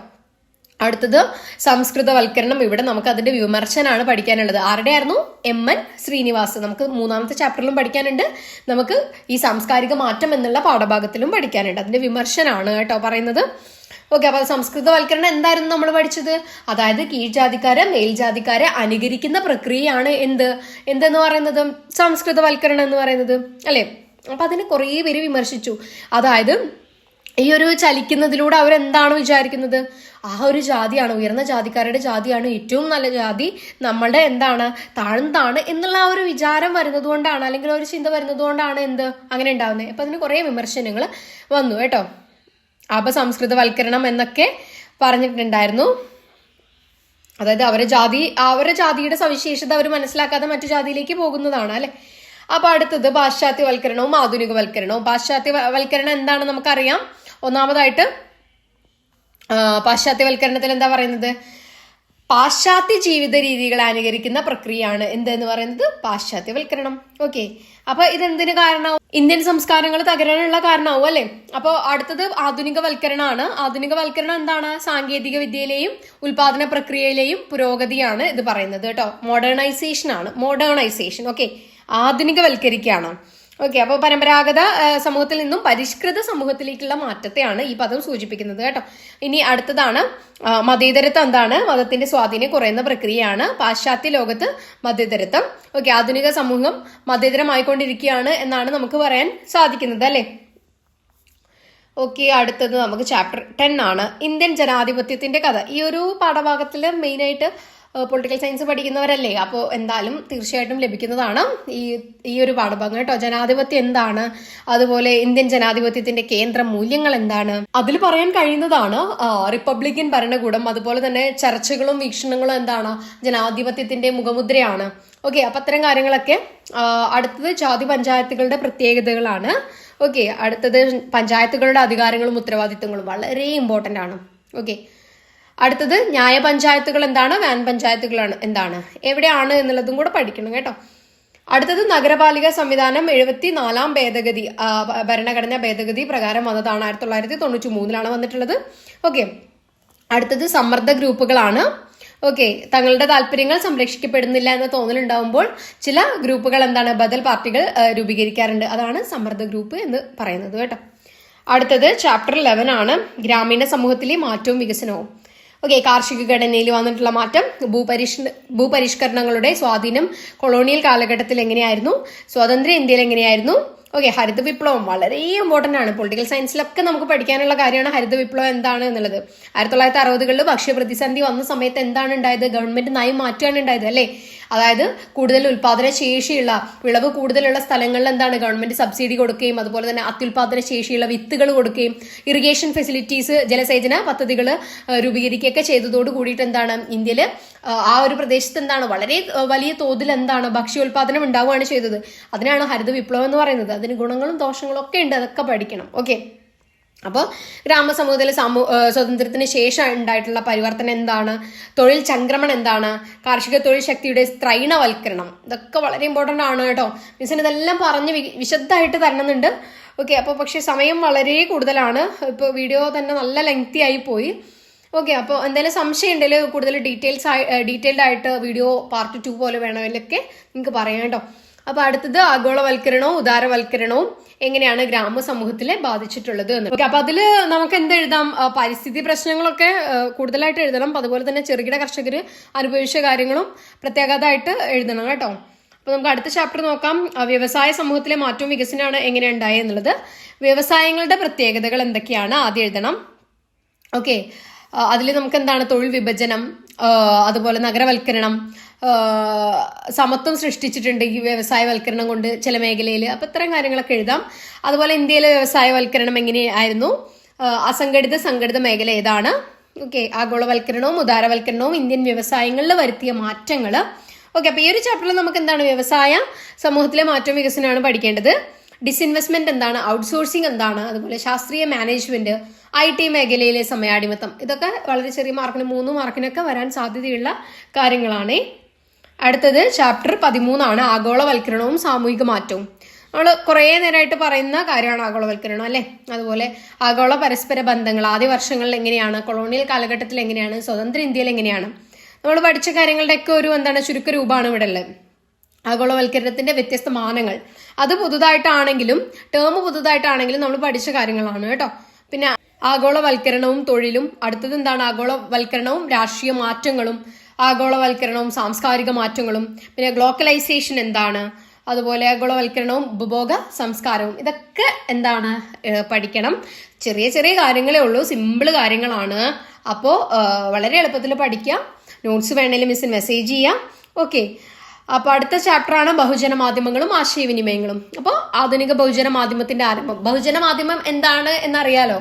അടുത്തത് സംസ്കൃതവൽക്കരണം. ഇവിടെ നമുക്ക് അതിന്റെ വിമർശനമാണ് പഠിക്കാനുള്ളത്. ആരുടെ ആയിരുന്നു? MN ശ്രീനിവാസ്. നമുക്ക് 3ാമത്തെ ചാപ്റ്ററിലും പഠിക്കാനുണ്ട്, നമുക്ക് ഈ സാംസ്കാരിക മാറ്റം എന്നുള്ള പാഠഭാഗത്തിലും പഠിക്കാനുണ്ട്. അതിന്റെ വിമർശനമാണ് കേട്ടോ പറയുന്നത്. ഓക്കെ, അപ്പൊ സംസ്കൃതവൽക്കരണം എന്തായിരുന്നു നമ്മൾ പഠിച്ചത്? അതായത് കീഴ്ജാതിക്കാരെ മേൽജാതിക്കാരെ അനുകരിക്കുന്ന പ്രക്രിയയാണ് എന്തെന്ന് പറയുന്നത്? സംസ്കൃതവൽക്കരണം എന്ന് പറയുന്നത് അല്ലെ. അപ്പൊ അതിനെ കുറേ പേര് വിമർശിച്ചു. അതായത് ഈ ഒരു ചലിക്കുന്നതിലൂടെ അവരെന്താണ് വിചാരിക്കുന്നത്? ആ ഒരു ജാതിയാണ്, ഉയർന്ന ജാതിക്കാരുടെ ജാതിയാണ് ഏറ്റവും നല്ല ജാതി, നമ്മളുടെ എന്താണ് താഴ്ന്നതാണ് എന്നുള്ള ആ ഒരു വിചാരം വരുന്നത് കൊണ്ടാണ്, അല്ലെങ്കിൽ ഒരു ചിന്ത വരുന്നത് കൊണ്ടാണ് അങ്ങനെ ഉണ്ടാവുന്നത്. അപ്പൊ അതിന് കുറെ വിമർശനങ്ങൾ വന്നു കേട്ടോ. അപസംസ്കൃതവൽക്കരണം എന്നൊക്കെ പറഞ്ഞിട്ടുണ്ടായിരുന്നു. അതായത് അവരുടെ ജാതിയുടെ സവിശേഷത അവർ മനസ്സിലാക്കാതെ മറ്റു ജാതിയിലേക്ക് പോകുന്നതാണ് അല്ലെ. അപ്പൊ അടുത്തത് പാശ്ചാത്യവൽക്കരണവും ആധുനികവൽക്കരണവും. പാശ്ചാത്യവൽക്കരണം എന്താണ് നമുക്കറിയാം. ഒന്നാമതായിട്ട് പാശ്ചാത്യവൽക്കരണത്തിൽ എന്താ പറയുന്നത്? പാശ്ചാത്യ ജീവിത രീതികളെ അനുകരിക്കുന്ന പ്രക്രിയയാണ് എന്തെന്ന് പറയുന്നത്? പാശ്ചാത്യവൽക്കരണം. ഓക്കെ, അപ്പൊ ഇതെന്തിന് കാരണമാവും? ഇന്ത്യൻ സംസ്കാരങ്ങൾ തകരാനുള്ള കാരണമാവും അല്ലെ? അപ്പോൾ അടുത്തത് ആധുനികവൽക്കരണമാണ്. ആധുനികവൽക്കരണം എന്താണ്? സാങ്കേതിക വിദ്യയിലെയും ഉൽപാദന പ്രക്രിയയിലെയും പുരോഗതിയാണ് ഇത് പറയുന്നത് കേട്ടോ. മോഡേണൈസേഷൻ ആണ്. മോഡേണൈസേഷൻ. ഓക്കെ, ആധുനികവൽക്കരിക്കുകയാണ്. ഓക്കെ, അപ്പോൾ പരമ്പരാഗത സമൂഹത്തിൽ നിന്നും പരിഷ്കൃത സമൂഹത്തിലേക്കുള്ള മാറ്റത്തെയാണ് ഈ പദം സൂചിപ്പിക്കുന്നത് കേട്ടോ. ഇനി അടുത്തതാണ് മതേതരത്വം. എന്താണ്? മതത്തിന്റെ സ്വാധീനം കുറയുന്ന പ്രക്രിയയാണ് പാശ്ചാത്യ ലോകത്ത് മതേതരത്വം. ഓക്കെ, ആധുനിക സമൂഹം മതേതരമായിക്കൊണ്ടിരിക്കുകയാണ് എന്നാണ് നമുക്ക് പറയാൻ സാധിക്കുന്നത് അല്ലെ? ഓക്കെ, അടുത്തത് നമുക്ക് ചാപ്റ്റർ 10 ആണ്. ഇന്ത്യൻ ജനാധിപത്യത്തിന്റെ കഥ. ഈ ഒരു പാഠഭാഗത്തിൽ മെയിനായിട്ട് പൊളിറ്റിക്കൽ സയൻസ് പഠിക്കുന്നവരല്ലേ, അപ്പോൾ എന്തായാലും തീർച്ചയായിട്ടും ലഭിക്കുന്നതാണ് ഈ ഒരു പാഠഭാഗം കേട്ടോ. ജനാധിപത്യം എന്താണ്, അതുപോലെ ഇന്ത്യൻ ജനാധിപത്യത്തിന്റെ കേന്ദ്ര മൂല്യങ്ങൾ എന്താണ്, അതിൽ പറയാൻ കഴിയുന്നതാണ് റിപ്പബ്ലിക്കൻ ഭരണകൂടം. അതുപോലെ തന്നെ ചർച്ചകളും വീക്ഷണങ്ങളും എന്താണ്? ജനാധിപത്യത്തിന്റെ മുഖമുദ്രയാണ്. ഓക്കെ, അപ്പൊ അത്തരം കാര്യങ്ങളൊക്കെ. അടുത്തത് ജാതി പഞ്ചായത്തുകളുടെ പ്രത്യേകതകളാണ്. ഓക്കെ, അടുത്തത് പഞ്ചായത്തുകളുടെ അധികാരങ്ങളും ഉത്തരവാദിത്തങ്ങളും വളരെ ഇമ്പോർട്ടന്റ് ആണ്. ഓക്കെ, അടുത്തത് ന്യായ പഞ്ചായത്തുകൾ എന്താണ്, വാൻ പഞ്ചായത്തുകളാണ് എന്താണ്, എവിടെയാണ് എന്നുള്ളതും കൂടെ പഠിക്കണം കേട്ടോ. അടുത്തത് നഗരപാലിക സംവിധാനം 74-ാം ഭേദഗതി, ഭരണഘടനാ ഭേദഗതി പ്രകാരം വന്നതാണ്. 1993 വന്നിട്ടുള്ളത്. ഓക്കെ, അടുത്തത് സമ്മർദ്ദ ഗ്രൂപ്പുകളാണ്. ഓക്കെ, തങ്ങളുടെ താല്പര്യങ്ങൾ സംരക്ഷിക്കപ്പെടുന്നില്ല എന്ന തോന്നലുണ്ടാവുമ്പോൾ ചില ഗ്രൂപ്പുകൾ എന്താണ്, ബദൽ പാർട്ടികൾ രൂപീകരിക്കാറുണ്ട്. അതാണ് സമ്മർദ്ദ ഗ്രൂപ്പ് എന്ന് പറയുന്നത് കേട്ടോ. അടുത്തത് ചാപ്റ്റർ 11 ആണ്. ഗ്രാമീണ സമൂഹത്തിലെ മാറ്റവും വികസനവും. ഓക്കെ, കാർഷിക ഘടനയിൽ വന്നിട്ടുള്ള മാറ്റം, ഭൂപരിഷ്കരണങ്ങളുടെ സ്വാധീനം കൊളോണിയൽ കാലഘട്ടത്തിൽ എങ്ങനെയായിരുന്നു, സ്വതന്ത്ര ഇന്ത്യയിൽ എങ്ങനെയായിരുന്നു. ഓക്കെ, ഹരിത വിപ്ലവം വളരെ ഇമ്പോർട്ടന്റ് ആണ്. പൊളിറ്റിക്കൽ സയൻസിലൊക്കെ നമുക്ക് പഠിക്കാനുള്ള കാര്യമാണ് ഹരിത വിപ്ലവം എന്താണ് എന്നുള്ളത്. 1960കളിൽ ഭക്ഷ്യ പ്രതിസന്ധി വന്ന സമയത്ത് എന്താണ് ഉണ്ടായത്? ഗവൺമെന്റ് നയം മാറ്റുകയാണ് ഉണ്ടായത് അല്ലേ? അതായത് കൂടുതൽ ഉൽപാദന ശേഷിയുള്ള, വിളവ് കൂടുതലുള്ള സ്ഥലങ്ങളിൽ എന്താണ് ഗവൺമെന്റ് സബ്സിഡി കൊടുക്കുകയും അതുപോലെ തന്നെ അത്യുൽപാദന ശേഷിയുള്ള വിത്തുകൾ കൊടുക്കുകയും ഇറിഗേഷൻ ഫെസിലിറ്റീസ്, ജലസേചന പദ്ധതികൾ രൂപീകരിക്കുകയൊക്കെ ചെയ്തതോട് കൂടിയിട്ട് എന്താണ് ഇന്ത്യയിൽ ആ ഒരു പ്രദേശത്ത് എന്താണ് വളരെ വലിയ തോതിൽ എന്താണ് ഭക്ഷ്യോൽപാദനം ഉണ്ടാവുകയാണ് ചെയ്തത്. അതിനാണ് ഹരിത വിപ്ലവം എന്ന് പറയുന്നത്. അതിന് ഗുണങ്ങളും ദോഷങ്ങളും ഒക്കെ ഉണ്ട്, അതൊക്കെ പഠിക്കണം. ഓക്കെ, അപ്പോൾ ഗ്രാമസമൂഹത്തിലെ സ്വാതന്ത്ര്യത്തിന് ശേഷം ഉണ്ടായിട്ടുള്ള പരിവർത്തനം എന്താണ്, തൊഴിൽ സംക്രമണം എന്താണ്, കാർഷിക തൊഴിൽ ശക്തിയുടെ സ്ത്രൈണവൽക്കരണം, ഇതൊക്കെ വളരെ ഇമ്പോർട്ടൻ്റ് ആണ് കേട്ടോ. മിസ്സിന് ഇതെല്ലാം പറഞ്ഞ് വിശദമായിട്ട് തരണമെന്നുണ്ട്. ഓക്കെ, അപ്പോൾ പക്ഷേ സമയം വളരെ കൂടുതലാണ്. വീഡിയോ തന്നെ നല്ല ലെങ്തി ആയി പോയി. ഓക്കെ, അപ്പോൾ എന്തെങ്കിലും സംശയം ഉണ്ടെങ്കിൽ കൂടുതൽ ഡീറ്റെയിൽഡ് ആയിട്ട് വീഡിയോ പാർട്ട് 2 പോലെ വേണമെങ്കിലൊക്കെ നിങ്ങൾക്ക് പറയാം കേട്ടോ. അപ്പൊ അടുത്തത് ആഗോളവൽക്കരണവും ഉദാരവൽക്കരണവും എങ്ങനെയാണ് ഗ്രാമസമൂഹത്തിലെ ബാധിച്ചിട്ടുള്ളത് എന്ന്. ഓക്കെ, അപ്പൊ അതിൽ നമുക്ക് എന്തെഴുതാം? പരിസ്ഥിതി പ്രശ്നങ്ങളൊക്കെ കൂടുതലായിട്ട് എഴുതണം. അതുപോലെ തന്നെ ചെറുകിട കർഷകർ അനുഭവിച്ച കാര്യങ്ങളും പ്രത്യേകമായിട്ട് എഴുതണം കേട്ടോ. അപ്പൊ നമുക്ക് അടുത്ത ചാപ്റ്റർ നോക്കാം. വ്യവസായ സമൂഹത്തിലെ മാറ്റവും വികസനമാണ് എങ്ങനെ ഉണ്ടായത് എന്നുള്ളത്. വ്യവസായങ്ങളുടെ പ്രത്യേകതകൾ എന്തൊക്കെയാണ് ആദ്യം എഴുതണം. ഓക്കെ, അതിൽ നമുക്ക് എന്താണ്? തൊഴിൽ വിഭജനം, അതുപോലെ നഗരവൽക്കരണം, സമത്വം സൃഷ്ടിച്ചിട്ടുണ്ട് ഈ വ്യവസായവൽക്കരണം കൊണ്ട് ചില മേഖലയിൽ. അപ്പൊ ഇത്തരം കാര്യങ്ങളൊക്കെ എഴുതാം. അതുപോലെ ഇന്ത്യയിലെ വ്യവസായവൽക്കരണം എങ്ങനെയായിരുന്നു, അസംഘടിത സംഘടിത മേഖല ഏതാണ്. ഓക്കെ, ആഗോളവൽക്കരണവും ഉദാരവൽക്കരണവും ഇന്ത്യൻ വ്യവസായങ്ങളിൽ വരുത്തിയ മാറ്റങ്ങൾ. ഓക്കെ, അപ്പൊ ഈ ഒരു ചാപ്റ്ററിൽ നമുക്ക് എന്താണ്? വ്യവസായ സമൂഹത്തിലെ മാറ്റവും വികസനമാണ് പഠിക്കേണ്ടത്. ഡിസ്ഇൻവെസ്റ്റ്മെന്റ് എന്താണ്, ഔട്ട്സോഴ്സിംഗ് എന്താണ്, അതുപോലെ ശാസ്ത്രീയ മാനേജ്മെന്റ്, IT മേഖലയിലെ സമയാടിമത്തം, ഇതൊക്കെ വളരെ ചെറിയ മാർക്കിന് 3 മാർക്കിനൊക്കെ വരാൻ സാധ്യതയുള്ള കാര്യങ്ങളാണ്. അടുത്തത് ചാപ്റ്റർ 13 ആണ്. ആഗോളവൽക്കരണവും സാമൂഹിക മാറ്റവും. നമ്മൾ കുറേ നേരമായിട്ട് പറയുന്ന കാര്യമാണ് ആഗോളവൽക്കരണം അല്ലേ. അതുപോലെ ആഗോള പരസ്പര ബന്ധങ്ങൾ ആദ്യ വർഷങ്ങളിൽ എങ്ങനെയാണ്, കൊളോണിയൽ കാലഘട്ടത്തിൽ എങ്ങനെയാണ്, സ്വതന്ത്ര ഇന്ത്യയിൽ എങ്ങനെയാണ്, നമ്മൾ പഠിച്ച കാര്യങ്ങളുടെയൊക്കെ ഒരു എന്താണ് ചുരുക്ക രൂപമാണ് ഇവിടെ ഉള്ളത്. ആഗോളവൽക്കരണത്തിന്റെ വ്യത്യസ്ത മാനങ്ങൾ, അത് പുതുതായിട്ടാണെങ്കിലും നമ്മൾ പഠിച്ച കാര്യങ്ങളാണ് കേട്ടോ. പിന്നെ ആഗോളവൽക്കരണവും തൊഴിലും. അടുത്തത് എന്താണ്? ആഗോളവൽക്കരണവും രാഷ്ട്രീയ മാറ്റങ്ങളും, ആഗോളവൽക്കരണവും സാംസ്കാരിക മാറ്റങ്ങളും. പിന്നെ ഗ്ലോക്കലൈസേഷൻ എന്താണ്, അതുപോലെ ആഗോളവൽക്കരണവും ഉപഭോഗ സംസ്കാരവും. ഇതൊക്കെ എന്താണ് പഠിക്കണം. ചെറിയ ചെറിയ കാര്യങ്ങളേ ഉള്ളൂ, സിമ്പിൾ കാര്യങ്ങളാണ്. അപ്പോൾ വളരെ എളുപ്പത്തിൽ പഠിക്കാം. നോട്ട്സ് വേണമെങ്കിലും മിസ്സിന് മെസ്സേജ് ചെയ്യാം. ഓക്കെ, അപ്പൊ അടുത്ത ചാപ്റ്ററാണ് ബഹുജന മാധ്യമങ്ങളും ആശയവിനിമയങ്ങളും. അപ്പോൾ ആധുനിക ബഹുജന മാധ്യമത്തിന്റെ ആരംഭം. ബഹുജന മാധ്യമം എന്താണ് എന്നറിയാലോ.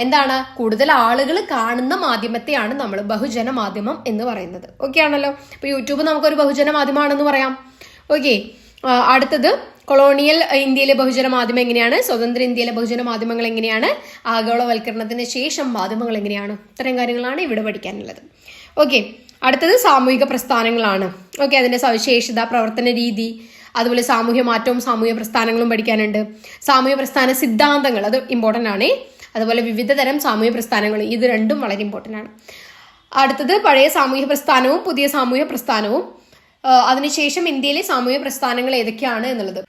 എന്താണ്? കൂടുതൽ ആളുകൾ കാണുന്ന മാധ്യമത്തെയാണ് നമ്മൾ ബഹുജന മാധ്യമം എന്ന് പറയുന്നത്. ഓക്കെ ആണല്ലോ. ഇപ്പൊ യൂട്യൂബ് നമുക്കൊരു ബഹുജന മാധ്യമമാണെന്ന് പറയാം. ഓക്കെ, അടുത്തത് കൊളോണിയൽ ഇന്ത്യയിലെ ബഹുജന മാധ്യമം എങ്ങനെയാണ്, സ്വതന്ത്ര ഇന്ത്യയിലെ ബഹുജന മാധ്യമങ്ങൾ എങ്ങനെയാണ്, ആഗോളവൽക്കരണത്തിന് ശേഷം മാധ്യമങ്ങൾ എങ്ങനെയാണ്, ഇത്തരം കാര്യങ്ങളാണ് ഇവിടെ പഠിക്കാനുള്ളത്. ഓക്കെ, അടുത്തത് സാമൂഹിക പ്രസ്ഥാനങ്ങളാണ്. ഓക്കെ, അതിന്റെ സവിശേഷത, പ്രവർത്തന രീതി, അതുപോലെ സാമൂഹ്യ മാറ്റവും സാമൂഹ്യ പ്രസ്ഥാനങ്ങളും പഠിക്കാനുണ്ട്. സാമൂഹ്യ പ്രസ്ഥാന സിദ്ധാന്തങ്ങൾ അത് ഇമ്പോർട്ടൻ്റ് ആണ്. അതുപോലെ വിവിധ തരം സാമൂഹ്യ പ്രസ്ഥാനങ്ങൾ, ഇത് രണ്ടും വളരെ ഇമ്പോർട്ടൻ്റ് ആണ്. അടുത്തത് പഴയ സാമൂഹ്യ പ്രസ്ഥാനവും പുതിയ സാമൂഹ്യ പ്രസ്ഥാനവും, അതിനുശേഷം ഇന്ത്യയിലെ സാമൂഹ്യ പ്രസ്ഥാനങ്ങൾ ഏതൊക്കെയാണ് എന്നുള്ളത്,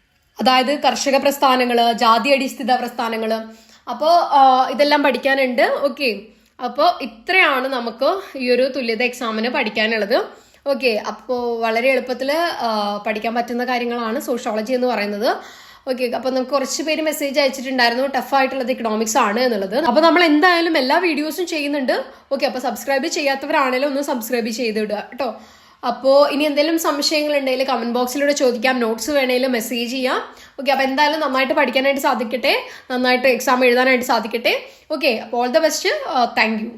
അതായത് കർഷക പ്രസ്ഥാനങ്ങൾ, ജാതി അടിസ്ഥിത പ്രസ്ഥാനങ്ങൾ, അപ്പോൾ ഇതെല്ലാം പഠിക്കാനുണ്ട്. ഓക്കെ, അപ്പോൾ ഇത്രയാണ് നമുക്ക് ഈ ഒരു തുല്യത എക്സാമിന് പഠിക്കാനുള്ളത്. ഓക്കെ, അപ്പോൾ വളരെ എളുപ്പത്തിൽ പഠിക്കാൻ പറ്റുന്ന കാര്യങ്ങളാണ് സോഷ്യോളജി എന്ന് പറയുന്നത്. ഓക്കെ, അപ്പോൾ നമുക്ക് കുറച്ച് പേര് മെസ്സേജ് അയച്ചിട്ടുണ്ടായിരുന്നു ടഫായിട്ടുള്ളത് ഇക്കണോമിക്സ് ആണ് എന്നുള്ളത്. അപ്പോൾ നമ്മൾ എന്തായാലും എല്ലാ വീഡിയോസും ചെയ്യുന്നുണ്ട്. ഓക്കെ, അപ്പോൾ സബ്സ്ക്രൈബ് ചെയ്യാത്തവരാണെങ്കിലും ഒന്ന് സബ്സ്ക്രൈബ് ചെയ്തിടുക കേട്ടോ. അപ്പോൾ ഇനി എന്തെങ്കിലും സംശയങ്ങൾ ഉണ്ടെങ്കിൽ കമന്റ് ബോക്സിലൂടെ ചോദിക്കാം, നോട്ട്സ് വേണമെങ്കിലും മെസ്സേജ് ചെയ്യാം. ഓക്കെ, അപ്പോൾ എന്തായാലും നന്നായിട്ട് പഠിക്കാനായിട്ട് സാധിക്കട്ടെ, നന്നായിട്ട് എക്സാം എഴുതാനായിട്ട് സാധിക്കട്ടെ. ഓക്കെ, അപ്പോൾ all the best. Thank you.